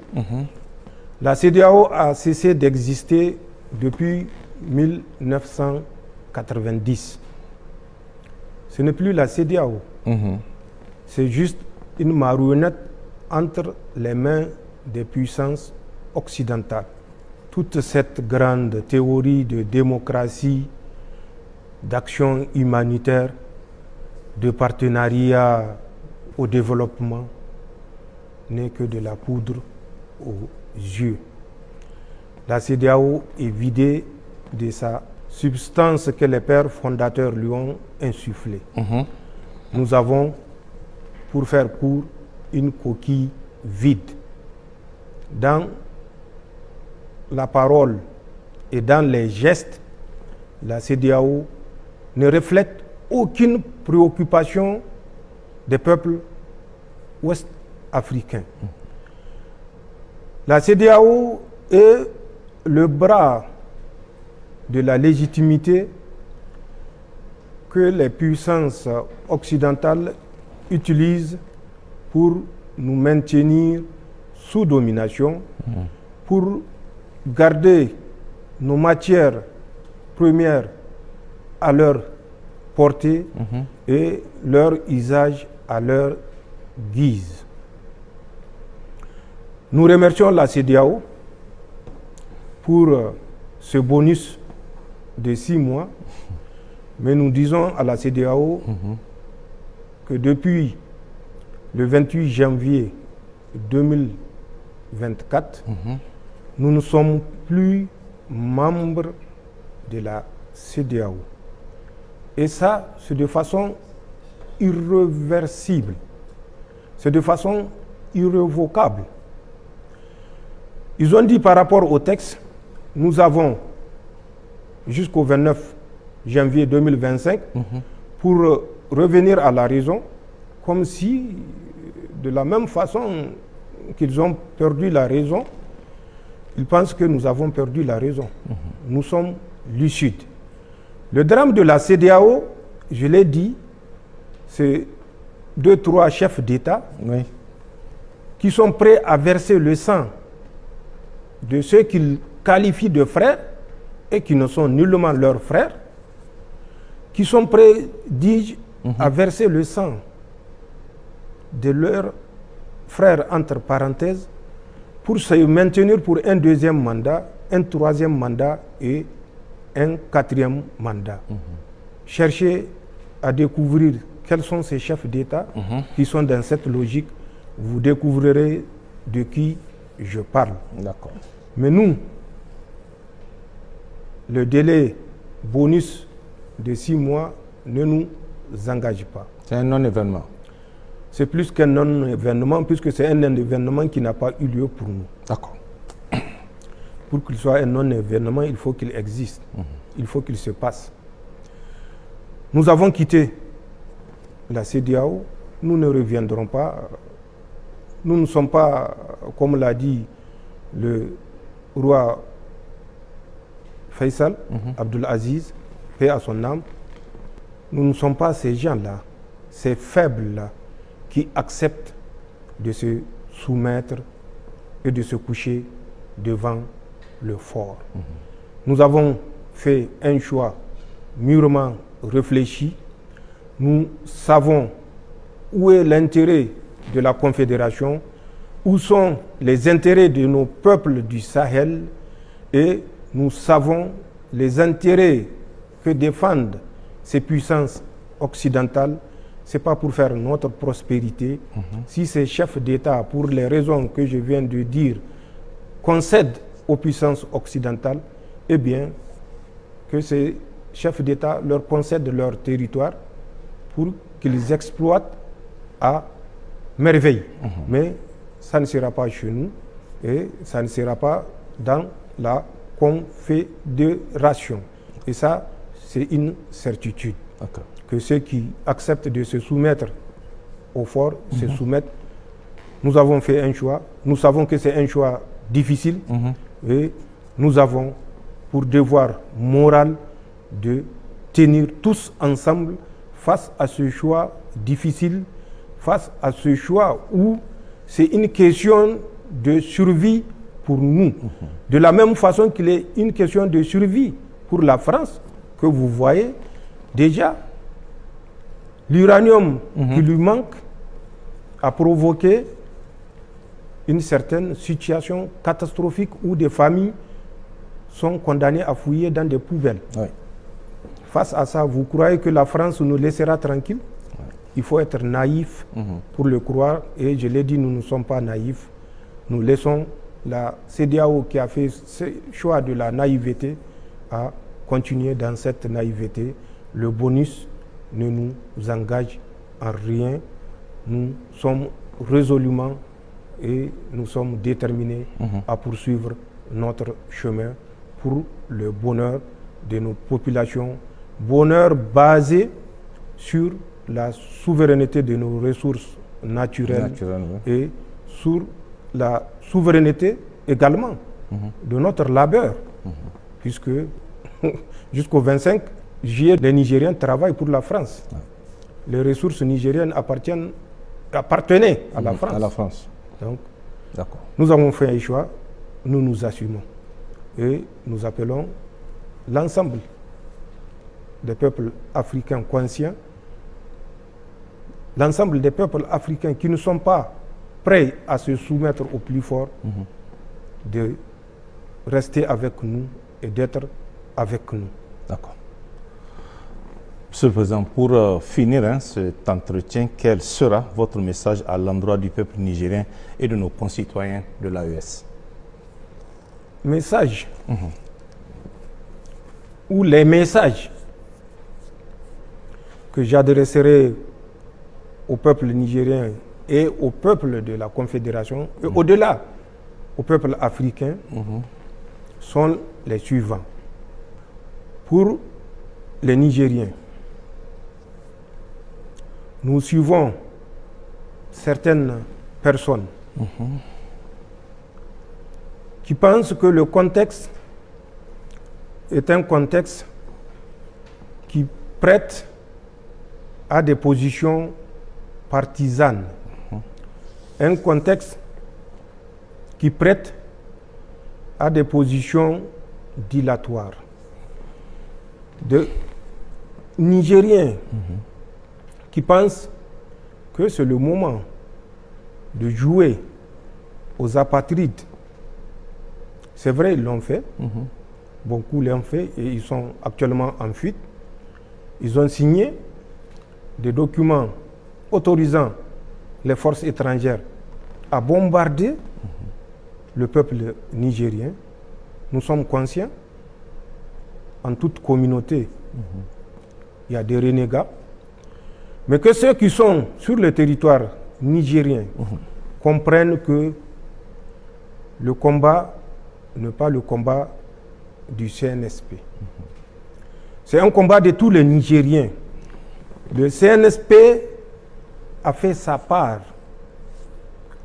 La CEDEAO a cessé d'exister depuis 1990. Ce n'est plus la CEDEAO. C'est juste une marionnette entre les mains des puissances occidentales. Toute cette grande théorie de démocratie, d'action humanitaire, de partenariat au développement n'est que de la poudre aux yeux. La CEDEAO est vidée de sa substance que les pères fondateurs lui ont insufflée. Nous avons, pour faire court, une coquille vide. Dans la parole et dans les gestes, la CEDEAO ne reflète aucune préoccupation des peuples ouest-africains. La CEDEAO est le bras de la légitimité que les puissances occidentales utilisent pour nous maintenir sous domination, pour garder nos matières premières à leur portée et leur usage à leur guise. Nous remercions la CEDEAO pour ce bonus de 6 mois, mais nous disons à la CEDEAO que depuis le 28 janvier 2024, nous ne sommes plus membres de la CEDEAO. Et ça, c'est de façon irréversible. C'est de façon irrévocable. Ils ont dit par rapport au texte, nous avons jusqu'au 29 janvier 2025 pour revenir à la raison, comme si, de la même façon qu'ils ont perdu la raison, ils pensent que nous avons perdu la raison. Nous sommes lucides. Le drame de la CEDEAO, je l'ai dit, c'est 2-3 chefs d'État qui sont prêts à verser le sang de ceux qu'ils qualifient de frères et qui ne sont nullement leurs frères, qui sont prêts, dis-je, à verser le sang de leurs frères, entre parenthèses, pour se maintenir pour un 2e mandat, un 3e mandat et un 4e mandat. Cherchez à découvrir quels sont ces chefs d'État qui sont dans cette logique. Vous découvrirez de qui je parle. D'accord. Mais nous, le délai bonus de 6 mois ne nous engage pas. C'est un non-événement. C'est plus qu'un non-événement, puisque c'est un événement qui n'a pas eu lieu pour nous. D'accord. Pour qu'il soit un non-événement, il faut qu'il existe. Il faut qu'il se passe. Nous avons quitté la CEDEAO nous ne reviendrons pas. Nous ne sommes pas, comme l'a dit le roi Faisal, Abdul Aziz, paix à son âme, nous ne sommes pas ces gens-là, ces faibles-là, qui acceptent de se soumettre et de se coucher devant le fort. Nous avons fait un choix mûrement réfléchi. Nous savons où est l'intérêt de la Confédération, où sont les intérêts de nos peuples du Sahel, et nous savons les intérêts que défendent ces puissances occidentales. Ce n'est pas pour faire notre prospérité. Si ces chefs d'État, pour les raisons que je viens de dire, concèdent aux puissances occidentales, eh bien, que ces chefs d'État leur concèdent leur territoire pour qu'ils exploitent à merveille. Mais ça ne sera pas chez nous et ça ne sera pas dans la Confédération. Et ça, c'est une certitude. Que ceux qui acceptent de se soumettre au fort se soumettent. Nous avons fait un choix. Nous savons que c'est un choix difficile. Et nous avons pour devoir moral de tenir tous ensemble face à ce choix difficile, face à ce choix où c'est une question de survie pour nous. De la même façon qu'il est une question de survie pour la France, que vous voyez déjà, l'uranium qui lui manque a provoqué une certaine situation catastrophique où des familles sont condamnées à fouiller dans des poubelles. Face à ça, vous croyez que la France nous laissera tranquille? Il faut être naïf pour le croire. Et je l'ai dit, nous ne sommes pas naïfs. Nous laissons la CEDEAO qui a fait ce choix de la naïveté à continuer dans cette naïveté. Le bonus ne nous engage en rien. Nous sommes résolument et nous sommes déterminés à poursuivre notre chemin pour le bonheur de nos populations, bonheur basé sur la souveraineté de nos ressources naturelles et sur la souveraineté également de notre labeur, puisque jusqu'au 25 juillet, les Nigériens travaillent pour la France. Les ressources nigériennes appartenaient à la France. À la France. Donc, nous avons fait un choix, nous nous assumons. Et nous appelons l'ensemble des peuples africains conscients, l'ensemble des peuples africains qui ne sont pas prêts à se soumettre au plus fort, de rester avec nous et d'être avec nous. D'accord. Monsieur le Président, pour finir cet entretien, quel sera votre message à l'endroit du peuple nigérien et de nos concitoyens de l'AES? Message ou les messages que j'adresserai au peuple nigérien et au peuple de la Confédération, et au-delà, au peuple africain, sont les suivants. Pour les Nigériens, nous suivons certaines personnes qui pensent que le contexte est un contexte qui prête à des positions partisanes, un contexte qui prête à des positions dilatoires. De Nigériens qui pensent que c'est le moment de jouer aux apatrides. C'est vrai, ils l'ont fait. Beaucoup l'ont fait et ils sont actuellement en fuite. Ils ont signé des documents autorisant les forces étrangères à bombarder le peuple nigérien. Nous sommes conscients, en toute communauté, il y a des renégats, mais que ceux qui sont sur le territoire nigérien comprennent que le combat n'est pas le combat du CNSP. C'est un combat de tous les Nigériens. Le CNSP a fait sa part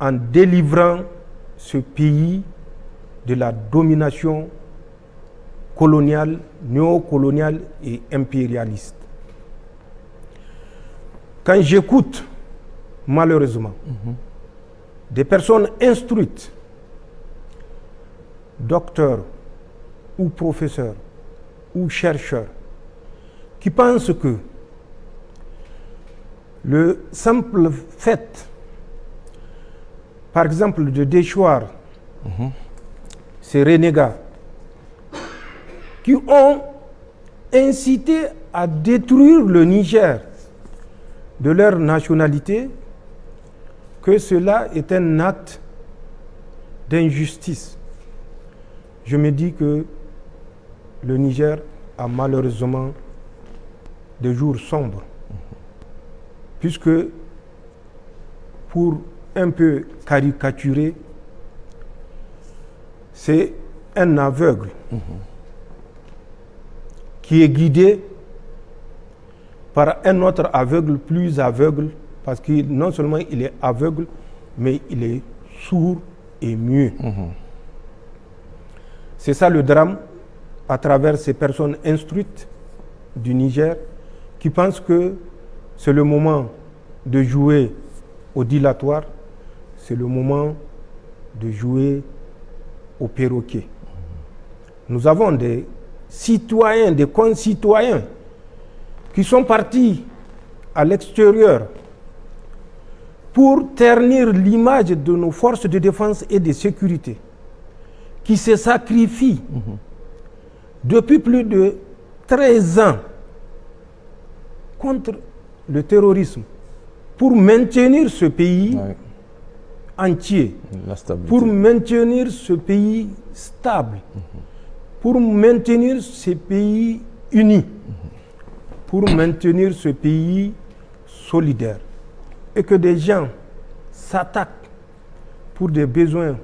en délivrant ce pays de la domination coloniale, néocoloniale et impérialiste. Quand j'écoute, malheureusement, des personnes instruites, docteurs ou professeurs ou chercheurs, qui pensent que le simple fait, par exemple, de déchoir ces renégats qui ont incité à détruire le Niger de leur nationalité, que cela est un acte d'injustice. Je me dis que le Niger a malheureusement des jours sombres, puisque, pour un peu caricaturer, c'est un aveugle qui est guidé par un autre aveugle plus aveugle, parce que non seulement il est aveugle, mais il est sourd et muet. C'est ça le drame à travers ces personnes instruites du Niger qui pensent que c'est le moment de jouer au dilatoire, c'est le moment de jouer au perroquet. Nous avons des citoyens, des concitoyens qui sont partis à l'extérieur pour ternir l'image de nos forces de défense et de sécurité, qui se sacrifient depuis plus de 13 ans contre le terrorisme pour maintenir ce pays entier, pour maintenir ce pays stable, pour maintenir ce pays uni, pour maintenir ce pays solidaire. Et que des gens s'attaquent pour des besoins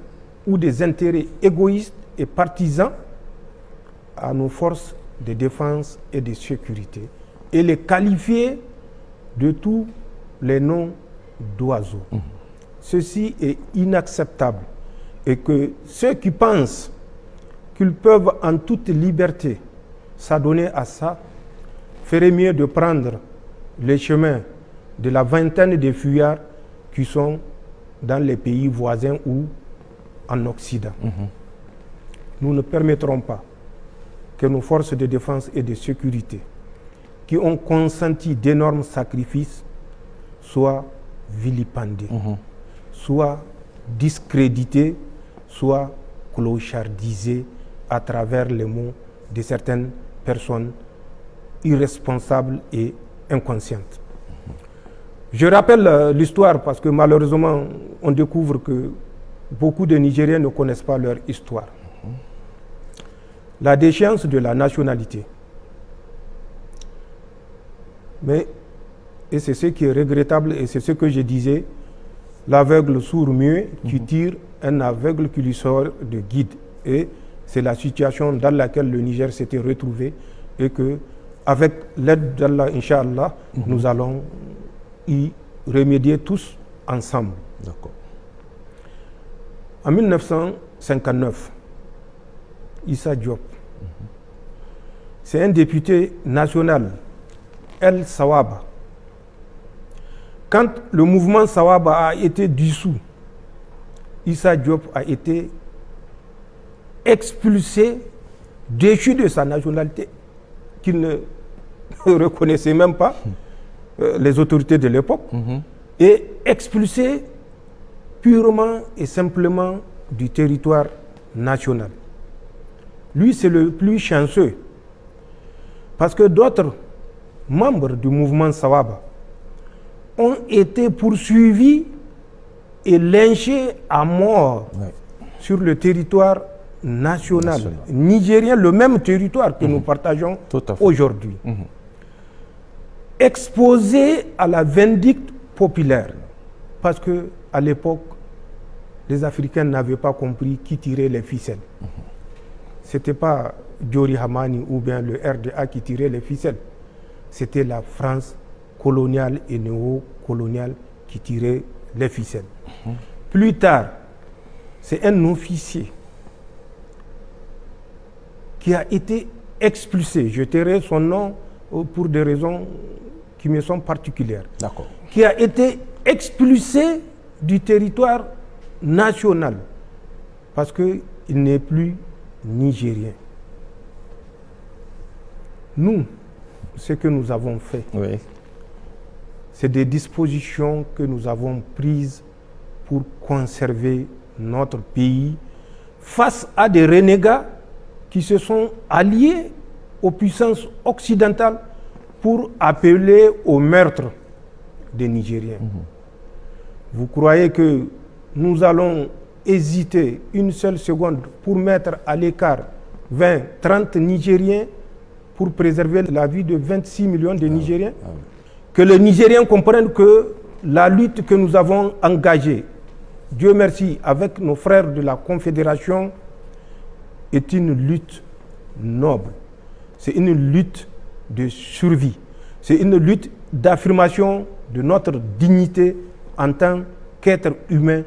ou des intérêts égoïstes et partisans à nos forces de défense et de sécurité et les qualifier de tous les noms d'oiseaux. Ceci est inacceptable et que ceux qui pensent qu'ils peuvent en toute liberté s'adonner à ça feraient mieux de prendre les chemins de la vingtaine de fuyards qui sont dans les pays voisins ou en Occident. Nous ne permettrons pas que nos forces de défense et de sécurité, qui ont consenti d'énormes sacrifices, soient vilipendées, soient discréditées, soient clochardisées à travers les mots de certaines personnes irresponsables et inconscientes. Je rappelle l'histoire parce que malheureusement, on découvre que beaucoup de Nigériens ne connaissent pas leur histoire. La déchéance de la nationalité. Mais, et c'est ce qui est regrettable, et c'est ce que je disais, l'aveugle sourd-muet qui tire un aveugle qui lui sort de guide. Et c'est la situation dans laquelle le Niger s'était retrouvé et que, avec l'aide d'Allah, Inch'Allah, nous allons y remédier tous ensemble. D'accord. En 1959, Issa Diop, c'est un député national, El Sawaba. Quand le mouvement Sawaba a été dissous, Issa Diop a été expulsé, déchu de sa nationalité, qu'il ne reconnaissait même pas, les autorités de l'époque, et expulsé purement et simplement du territoire national. Lui, c'est le plus chanceux, parce que d'autres membres du mouvement Sawaba ont été poursuivis et lynchés à mort sur le territoire national nigérien, le même territoire que nous partageons aujourd'hui. Exposés à la vindicte populaire, parce que à l'époque, les Africains n'avaient pas compris qui tirait les ficelles. Ce n'était pas Diori Hamani ou bien le RDA qui tirait les ficelles. C'était la France coloniale et néo-coloniale qui tirait les ficelles. Plus tard, c'est un officier qui a été expulsé, je tairai son nom pour des raisons qui me sont particulières, qui a été expulsé du territoire national parce qu'il n'est plus nigérien. Nous, ce que nous avons fait, c'est des dispositions que nous avons prises pour conserver notre pays face à des renégats qui se sont alliés aux puissances occidentales pour appeler au meurtre des Nigériens. Vous croyez que nous allons hésiter une seule seconde pour mettre à l'écart 20, 30 Nigériens pour préserver la vie de 26 millions de Nigériens? Que les Nigériens comprennent que la lutte que nous avons engagée, Dieu merci, avec nos frères de la Confédération, est une lutte noble. C'est une lutte de survie. C'est une lutte d'affirmation de notre dignité en tant qu'être humain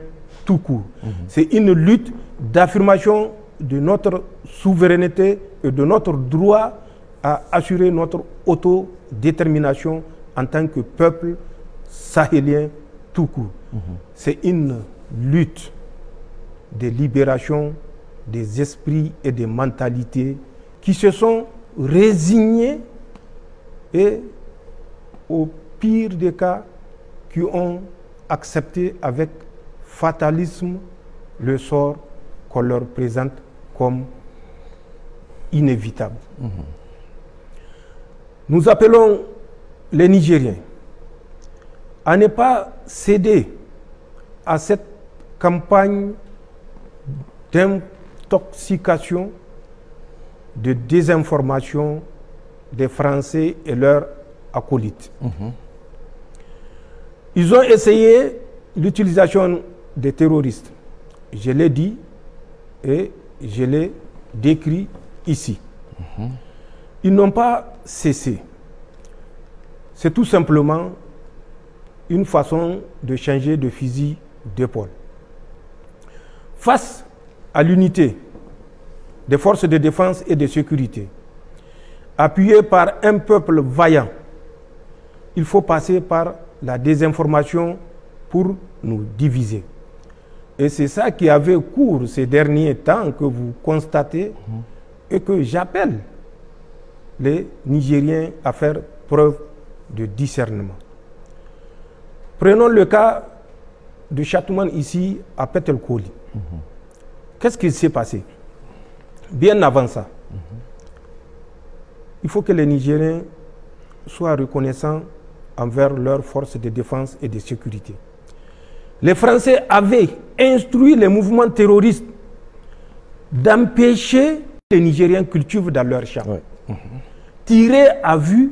tout court. C'est une lutte d'affirmation de notre souveraineté et de notre droit à assurer notre autodétermination en tant que peuple sahélien tout court. C'est une lutte de libération des esprits et des mentalités qui se sont résignés et, au pire des cas, qui ont accepté avec fatalisme le sort qu'on leur présente comme inévitable. Nous appelons les Nigériens à ne pas céder à cette campagne d'intoxication, de désinformation des Français et leurs acolytes. Ils ont essayé l'utilisation des terroristes. Je l'ai dit et je l'ai décrit ici. Ils n'ont pas cessé. C'est tout simplement une façon de changer de fusil d'épaule. Face à l'unité des forces de défense et de sécurité, appuyées par un peuple vaillant, il faut passer par la désinformation pour nous diviser. Et c'est ça qui avait cours ces derniers temps que vous constatez et que j'appelle les Nigériens à faire preuve de discernement. Prenons le cas de Chatouman ici à Petelkoli. Qu'est-ce qui s'est passé? Bien avant ça, il faut que les Nigériens soient reconnaissants envers leurs forces de défense et de sécurité. Les Français avaient instruit les mouvements terroristes d'empêcher les Nigériens cultivent dans leurs champs. Tirer à vue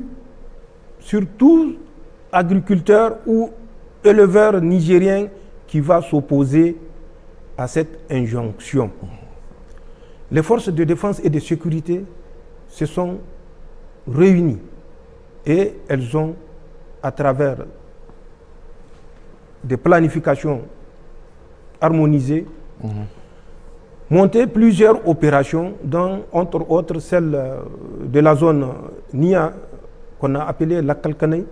sur tout agriculteur ou éleveur nigérien qui va s'opposer à cette injonction. Les forces de défense et de sécurité se sont réunies et elles ont, à travers des planifications harmonisées, monté plusieurs opérations, dont entre autres celle de la zone Nia, qu'on a appelée la Kalkanei,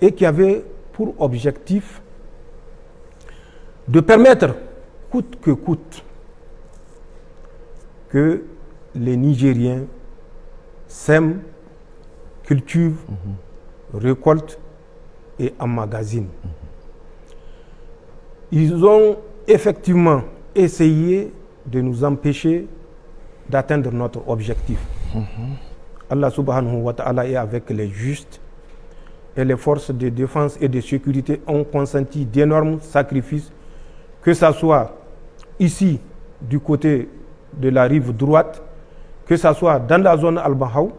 et qui avait pour objectif de permettre, coûte que coûte, que les Nigériens sèment, cultivent, récoltent et emmagasinent. Ils ont effectivement essayé de nous empêcher d'atteindre notre objectif. Allah subhanahu wa ta'ala est avec les justes et les forces de défense et de sécurité ont consenti d'énormes sacrifices, que ce soit ici du côté de la rive droite, que ce soit dans la zone Al-Bahaw,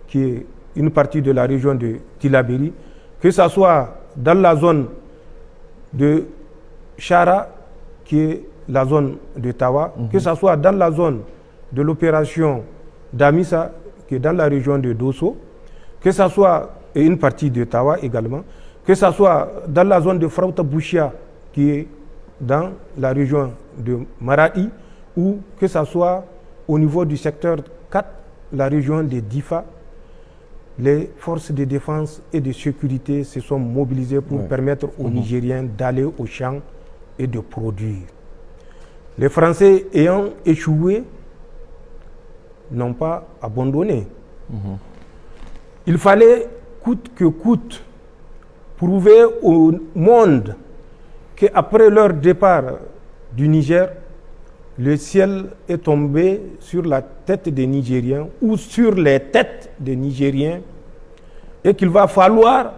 qui est une partie de la région de Tillabéri, que ce soit dans la zone de Chara, qui est la zone de Tawa, que ce soit dans la zone de l'opération d'Amissa, qui est dans la région de Dosso, que ce soit une partie de Tawa également, que ce soit dans la zone de Frauta Bouchia, qui est dans la région de Maradi, ou que ce soit au niveau du secteur 4, la région de Difa, les forces de défense et de sécurité se sont mobilisées pour permettre aux Nigériens d'aller au champ et de produire. Les Français ayant échoué n'ont pas abandonné. Il fallait coûte que coûte prouver au monde qu'après leur départ du Niger, le ciel est tombé sur la tête des Nigériens ou sur les têtes des Nigériens et qu'il va falloir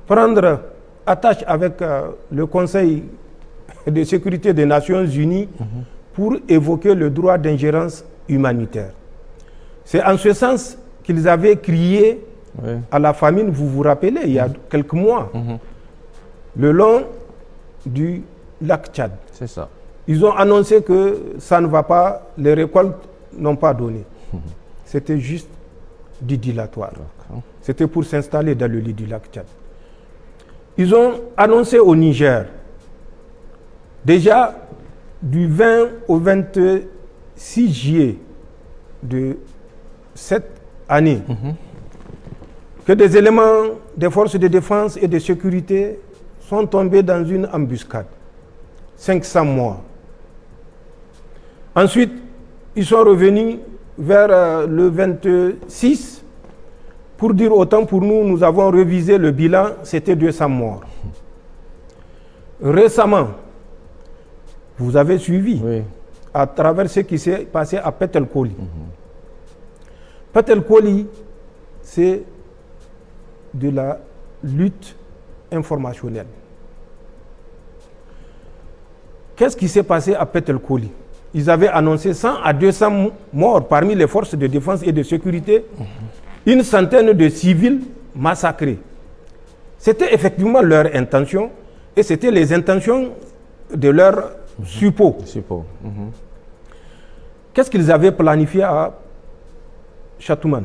prendre attache avec le Conseil de sécurité des Nations Unies pour évoquer le droit d'ingérence humanitaire. C'est en ce sens qu'ils avaient crié à la famine, vous vous rappelez, il y a quelques mois, le long du lac Tchad. C'est ça. Ils ont annoncé que ça ne va pas, les récoltes n'ont pas donné. C'était juste du dilatoire. C'était pour s'installer dans le lit du lac Tchad. Ils ont annoncé au Niger, déjà du 20 au 26 juillet de cette année, que des éléments des forces de défense et de sécurité sont tombés dans une embuscade. 500 morts. Ensuite, ils sont revenus vers le 26 pour dire autant pour nous, nous avons révisé le bilan, c'était 200 morts. Récemment, vous avez suivi à travers ce qui s'est passé à Petelkoli. Petelkoli, c'est de la lutte informationnelle. Qu'est-ce qui s'est passé à Petelkoli? Ils avaient annoncé 100 à 200 morts parmi les forces de défense et de sécurité, une centaine de civils massacrés. C'était effectivement leur intention et c'était les intentions de leurs suppôts. Qu'est-ce qu'ils avaient planifié à Chatouman?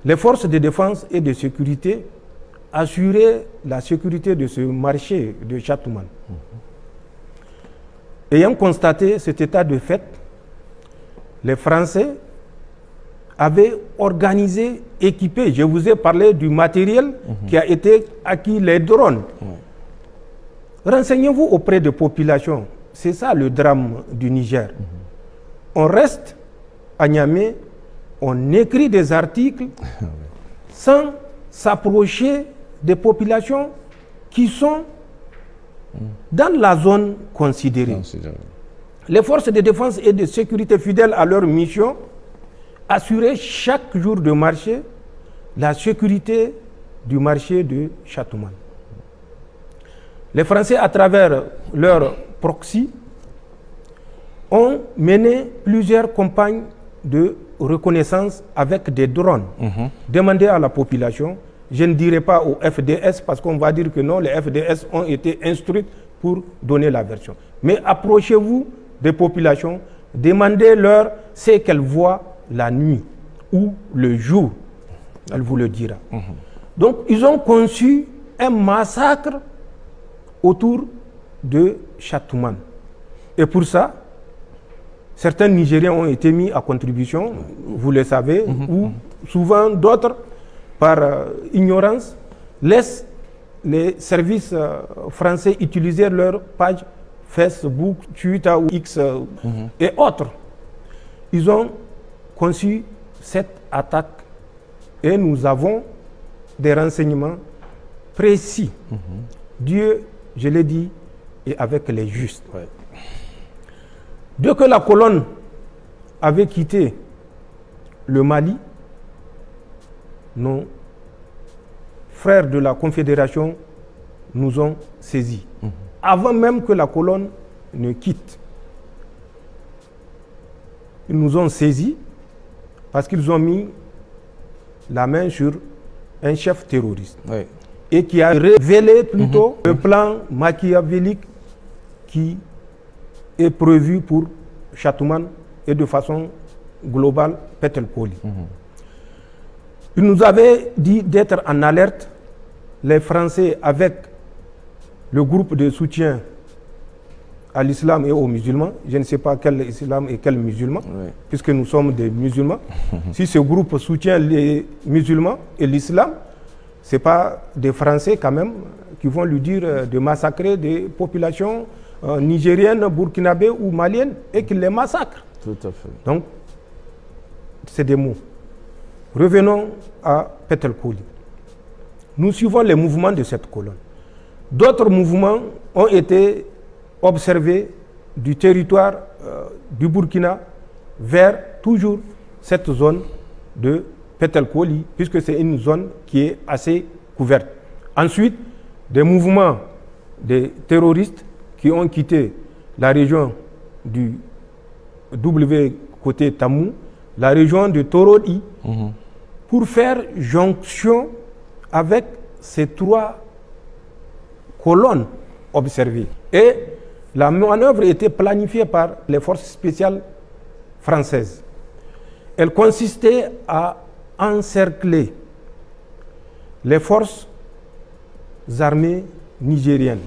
Les forces de défense et de sécurité assuraient la sécurité de ce marché de Chatouman. Ayant constaté cet état de fait, les Français avaient organisé, équipé, je vous ai parlé du matériel qui a été acquis, les drones. Renseignez-vous auprès des populations. C'est ça le drame du Niger. On reste à Niamey, on écrit des articles sans s'approcher des populations qui sont dans la zone considérée. Les forces de défense et de sécurité fidèles à leur mission assuraient chaque jour de marché la sécurité du marché de Chatouman. Les Français, à travers leur proxy, ont mené plusieurs campagnes de reconnaissance avec des drones. Demandez à la population. Je ne dirai pas au FDS parce qu'on va dire que non, les FDS ont été instruits pour donner la version. Mais approchez-vous des populations, demandez-leur ce qu'elles voient la nuit ou le jour. Elle vous le dira. Donc, ils ont conçu un massacre autour de Chatouman. Et pour ça, certains Nigériens ont été mis à contribution, vous le savez, ou souvent d'autres, par ignorance, laissent les services français utiliser leur page Facebook, Twitter ou X et autres. Ils ont conçu cette attaque et nous avons des renseignements précis. Dieu, je l'ai dit, est avec les justes. Dès que la colonne avait quitté le Mali, nos frères de la Confédération nous ont saisis. Avant même que la colonne ne quitte, ils nous ont saisis parce qu'ils ont mis la main sur un chef terroriste et qui a révélé plutôt le plan machiavélique qui est prévu pour Chatouman et de façon globale Petelkoli. Il nous avait dit d'être en alerte les Français avec le groupe de soutien à l'islam et aux musulmans, je ne sais pas quel islam et quel musulman, puisque nous sommes des musulmans. Si ce groupe soutient les musulmans et l'islam, ce n'est pas des Français quand même qui vont lui dire de massacrer des populations nigériennes, burkinabées ou maliennes et qu'ils les massacrent. Tout à fait. Donc, c'est des mots. Revenons à Petelkouli. Nous suivons les mouvements de cette colonne. D'autres mouvements ont été observés du territoire du Burkina vers toujours cette zone de Petelkouli, puisque c'est une zone qui est assez couverte. Ensuite, des mouvements des terroristes qui ont quitté la région du W côté Tamou, la région de Torodi, pour faire jonction avec ces trois colonnes observées. Et la manœuvre était planifiée par les forces spéciales françaises. Elle consistait à encercler les forces armées nigériennes,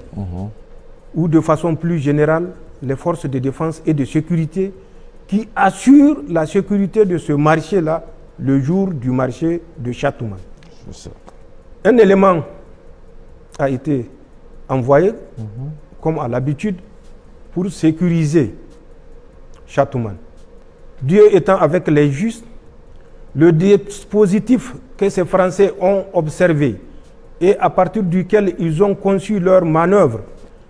ou de façon plus générale, les forces de défense et de sécurité qui assurent la sécurité de ce marché-là le jour du marché de Chatouman. Un élément a été envoyé, comme à l'habitude, pour sécuriser Chatouman. Dieu étant avec les justes, le dispositif que ces Français ont observé et à partir duquel ils ont conçu leur manœuvre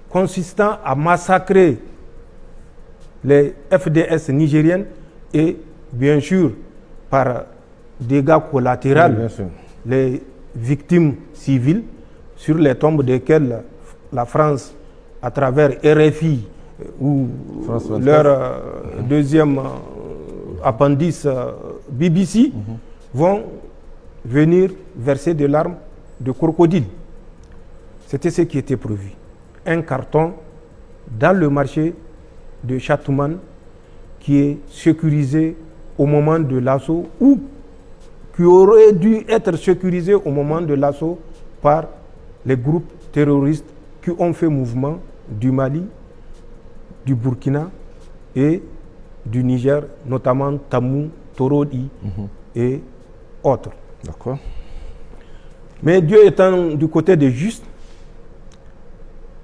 consistant à massacrer les FDS nigériennes et bien sûr par dégâts collatéraux les victimes civiles sur les tombes desquelles la France à travers RFI ou leur deuxième appendice BBC vont venir verser de larmes de crocodile. C'était ce qui était prévu. Un carton dans le marché de Chatouman qui est sécurisé au moment de l'assaut ou qui aurait dû être sécurisé au moment de l'assaut par les groupes terroristes qui ont fait mouvement du Mali, du Burkina et du Niger, notamment Tamou, Torodi et autres. D'accord. Mais Dieu étant du côté des justes,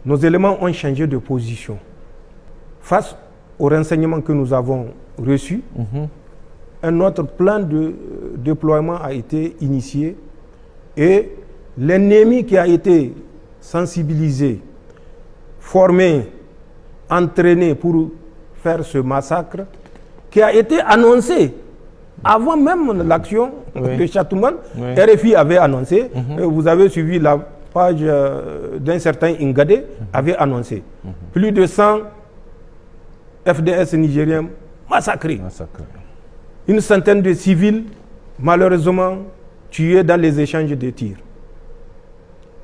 nos éléments ont changé de position. Face aux renseignements que nous avons reçus, un autre plan de déploiement a été initié et l'ennemi qui a été sensibilisé, formé, entraîné pour faire ce massacre, qui a été annoncé avant même l'action de Chatouman. RFI avait annoncé, vous avez suivi la page d'un certain Ingade, avait annoncé plus de 100 FDS nigériens massacrés. Une centaine de civils, malheureusement, tués dans les échanges de tirs.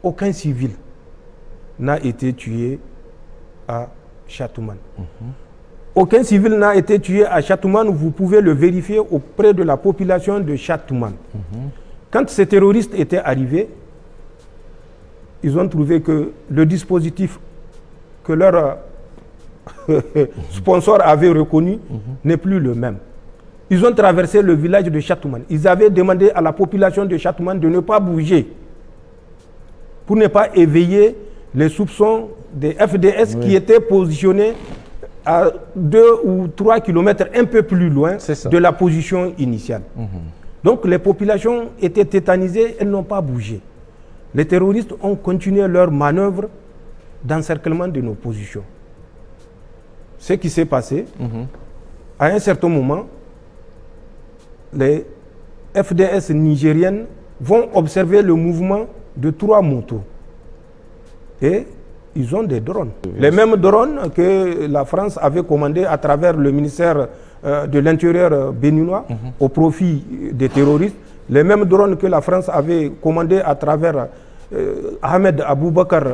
Aucun civil n'a été tué à Chatouman. Aucun civil n'a été tué à Chatouman, vous pouvez le vérifier auprès de la population de Chatouman. Quand ces terroristes étaient arrivés, ils ont trouvé que le dispositif que leur sponsor avait reconnu n'est plus le même. Ils ont traversé le village de Chatouman. Ils avaient demandé à la population de Chatouman de ne pas bouger pour ne pas éveiller les soupçons des FDS qui étaient positionnés à 2 ou 3 kilomètres un peu plus loin de la position initiale. Donc les populations étaient tétanisées, elles n'ont pas bougé. Les terroristes ont continué leur manœuvre d'encerclement de nos positions. Ce qui s'est passé, à un certain moment, les FDS nigériennes vont observer le mouvement de 3 motos. Et ils ont des drones. Les mêmes drones que la France avait commandés à travers le ministère de l'Intérieur béninois au profit des terroristes. Les mêmes drones que la France avait commandés à travers Ahmed Aboubakar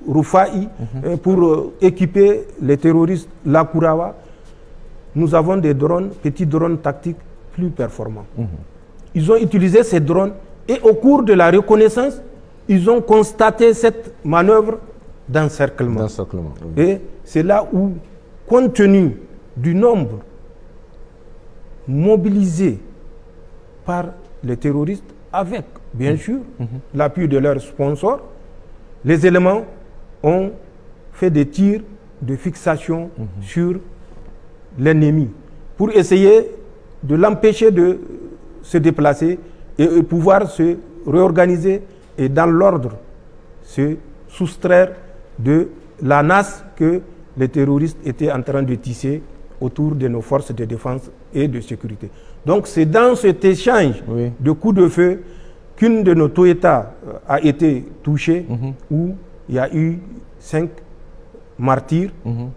Roufaï pour équiper les terroristes Lakourawa. Nous avons des drones, petits drones tactiques plus performants. Ils ont utilisé ces drones et au cours de la reconnaissance, ils ont constaté cette manœuvre d'encerclement. Oui. Et c'est là où, compte tenu du nombre mobilisé par les terroristes, avec, bien sûr, l'appui de leurs sponsors, les éléments ont fait des tirs de fixation sur l'ennemi pour essayer de l'empêcher de se déplacer et pouvoir se réorganiser et dans l'ordre se soustraire de la nasse que les terroristes étaient en train de tisser autour de nos forces de défense et de sécurité. Donc c'est dans cet échange de coups de feu qu'une de nos Toyota a été touchée, où il y a eu 5 martyrs.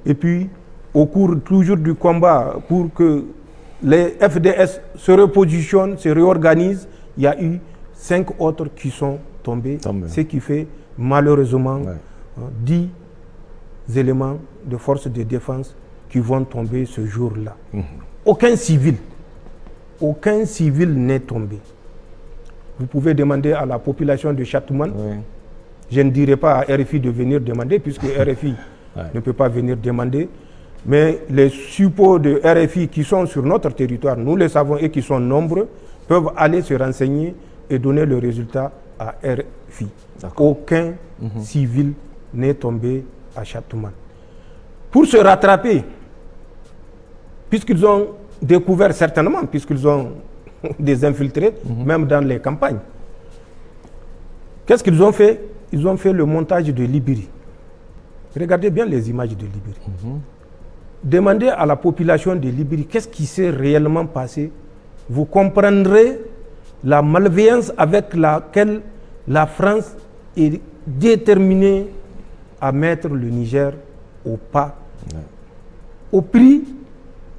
Et puis, au cours toujours du combat, pour que les FDS se repositionnent, se réorganisent, il y a eu 5 autres qui sont tombés. Ce qui fait malheureusement 10 éléments de forces de défense qui vont tomber ce jour-là. Aucun civil n'est tombé. Vous pouvez demander à la population de Châtouman. Je ne dirai pas à RFI de venir demander, puisque RFI ne peut pas venir demander. Mais les suppôts de RFI qui sont sur notre territoire, nous le savons et qui sont nombreux, peuvent aller se renseigner et donner le résultat à RFI. Aucun civil n'est tombé à Châtouman. Pour se rattraper, puisqu'ils ont découvert certainement, puisqu'ils ont des infiltrés, même dans les campagnes, qu'est-ce qu'ils ont fait? Ils ont fait le montage de Libiri. Regardez bien les images de Libiri. Demandez à la population de Libiri qu'est-ce qui s'est réellement passé. Vous comprendrez la malveillance avec laquelle la France est déterminée à mettre le Niger au pas, au prix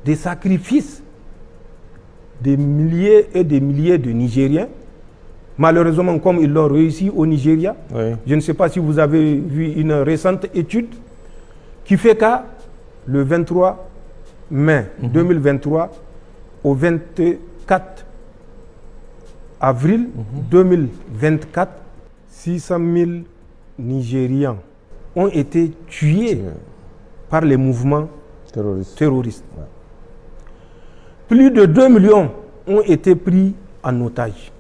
des sacrifices des milliers et des milliers de Nigériens. Malheureusement, comme ils l'ont réussi au Nigeria, je ne sais pas si vous avez vu une récente étude qui fait qu'à le 23 mai 2023 au 24 avril 2024, 600 000 Nigérians ont été tués par les mouvements terroristes. Plus de 2 millions ont été pris en otage,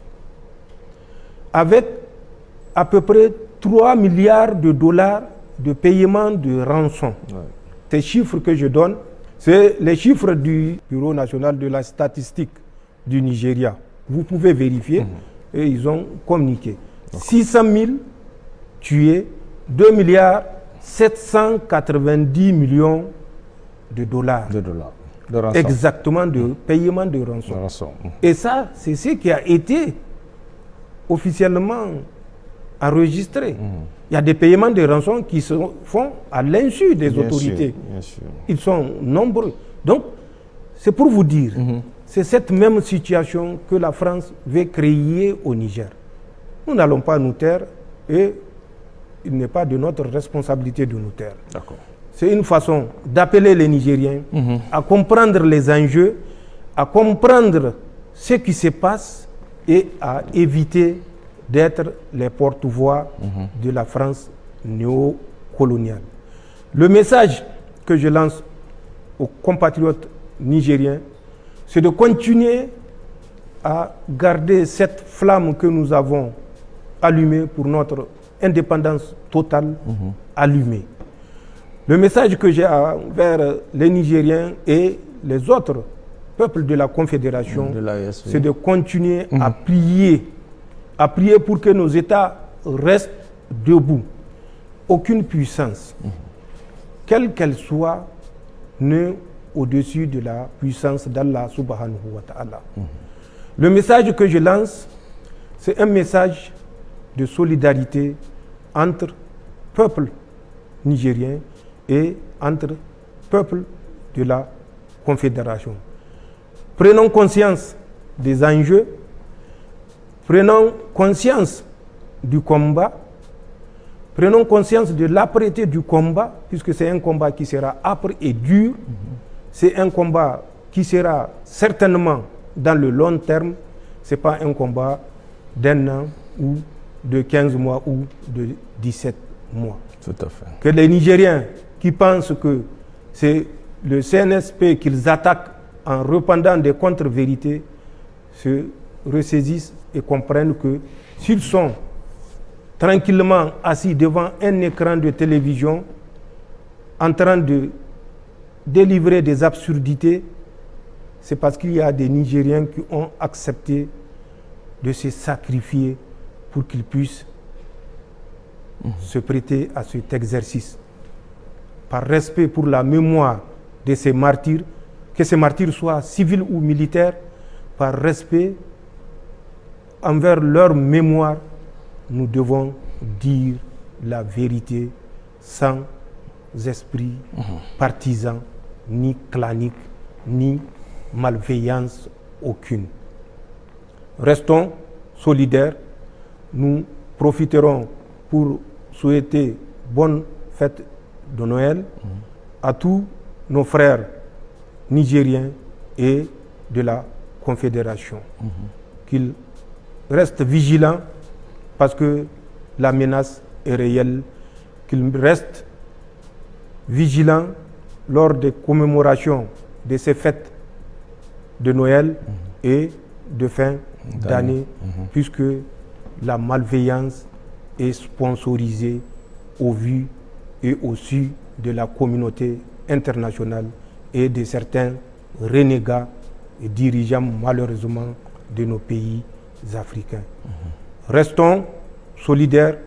avec à peu près 3 milliards de dollars de paiement de rançon. Ces chiffres que je donne, c'est les chiffres du Bureau national de la statistique du Nigeria. Vous pouvez vérifier, et ils ont communiqué. 600 000 tués, 2 milliards 790 millions de dollars. De rançon. Exactement, de paiement de rançon. Et ça, c'est ce qui a été officiellement enregistré. Il y a des paiements de rançon qui se font à l'insu des autorités. Bien sûr. Ils sont nombreux. Donc, c'est pour vous dire, c'est cette même situation que la France veut créer au Niger. Nous n'allons pas nous taire et il n'est pas de notre responsabilité de nous taire. C'est une façon d'appeler les Nigériens à comprendre les enjeux, à comprendre ce qui se passe et à éviter d'être les porte-voix de la France néocoloniale. Le message que je lance aux compatriotes nigériens, c'est de continuer à garder cette flamme que nous avons allumée pour notre indépendance totale, allumée. Le message que j'ai envers les Nigériens et les autres peuples de la Confédération, c'est de continuer à prier pour que nos États restent debout. Aucune puissance, quelle qu'elle soit, n'est au-dessus de la puissance d'Allah subhanahu wa ta'ala. Le message que je lance, c'est un message de solidarité entre peuples nigériens et entre peuples de la Confédération. Prenons conscience des enjeux, prenons conscience du combat, prenons conscience de l'âpreté du combat, puisque c'est un combat qui sera âpre et dur, c'est un combat qui sera certainement dans le long terme, ce n'est pas un combat d'un an ou de 15 mois ou de 17 mois. Tout à fait. Que les Nigériens qui pensent que c'est le CNSP qu'ils attaquent en répandant des contre-vérités se ressaisissent et comprennent que s'ils sont tranquillement assis devant un écran de télévision en train de délivrer des absurdités, c'est parce qu'il y a des Nigériens qui ont accepté de se sacrifier pour qu'ils puissent se prêter à cet exercice. Par respect pour la mémoire de ces martyrs, que ces martyrs soient civils ou militaires, par respect envers leur mémoire, nous devons dire la vérité sans esprit partisan, ni clanique, ni malveillance aucune. Restons solidaires. Nous profiterons pour souhaiter bonne fête de Noël à tous nos frères nigériens et de la Confédération. Qu'ils restent vigilants parce que la menace est réelle, qu'ils restent vigilants lors des commémorations de ces fêtes de Noël et de fin d'année, puisque la malveillance est sponsorisée au vu et au su de la communauté internationale et de certains renégats et dirigeants malheureusement de nos pays africains. Restons solidaires,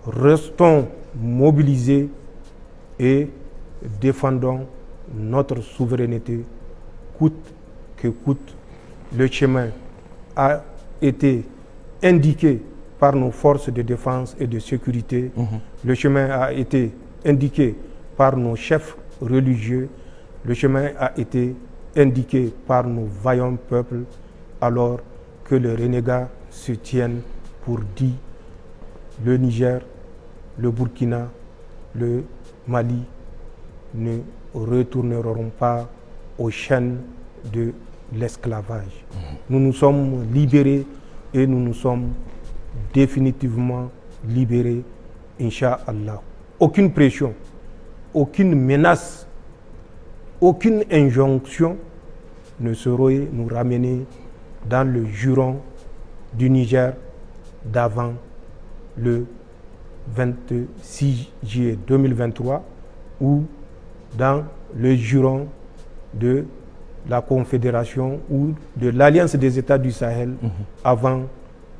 restons mobilisés et défendons notre souveraineté coûte que coûte. Le chemin a été indiqué par nos forces de défense et de sécurité. Le chemin a été indiqué par nos chefs religieux. Le chemin a été indiqué par nos vaillants peuples, alors que les renégats se tiennent pour dit. Le Niger, le Burkina, le Mali ne retourneront pas aux chaînes de l'esclavage. Nous nous sommes libérés et nous nous sommes définitivement libérés, Inch'Allah. Aucune pression, aucune menace, aucune injonction ne saurait nous ramener dans le juron du Niger d'avant le 26 juillet 2023 ou dans le juron de la Confédération ou de l'Alliance des États du Sahel avant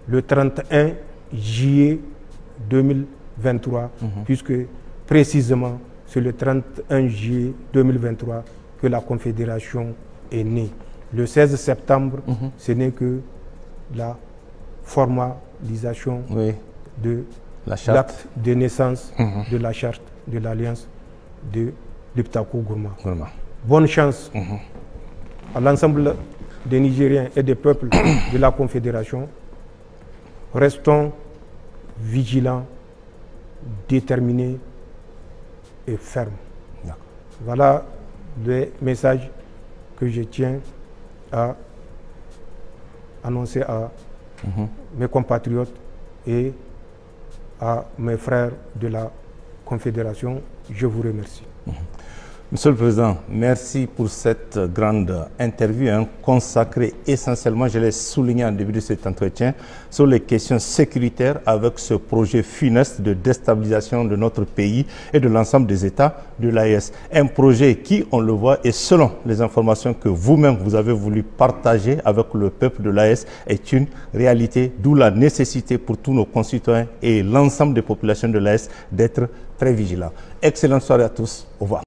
le 31 juillet 2023, puisque précisément c'est le 31 juillet 2023 que la Confédération est née. Le 16 septembre, ce n'est que la formalisation de l'acte de naissance de la charte de l'Alliance de Liptako-Gourma. Bonne chance à l'ensemble des Nigériens et des peuples de la Confédération. Restons vigilants, déterminés et fermes. Voilà les messages que je tiens à annoncer à mes compatriotes et à mes frères de la Confédération. Je vous remercie. Monsieur le Président, merci pour cette grande interview consacrée essentiellement, je l'ai souligné en début de cet entretien, sur les questions sécuritaires avec ce projet funeste de déstabilisation de notre pays et de l'ensemble des États de l'AES. Un projet qui, on le voit, et selon les informations que vous-même vous avez voulu partager avec le peuple de l'AES, est une réalité, d'où la nécessité pour tous nos concitoyens et l'ensemble des populations de l'AES d'être très vigilants. Excellente soirée à tous. Au revoir.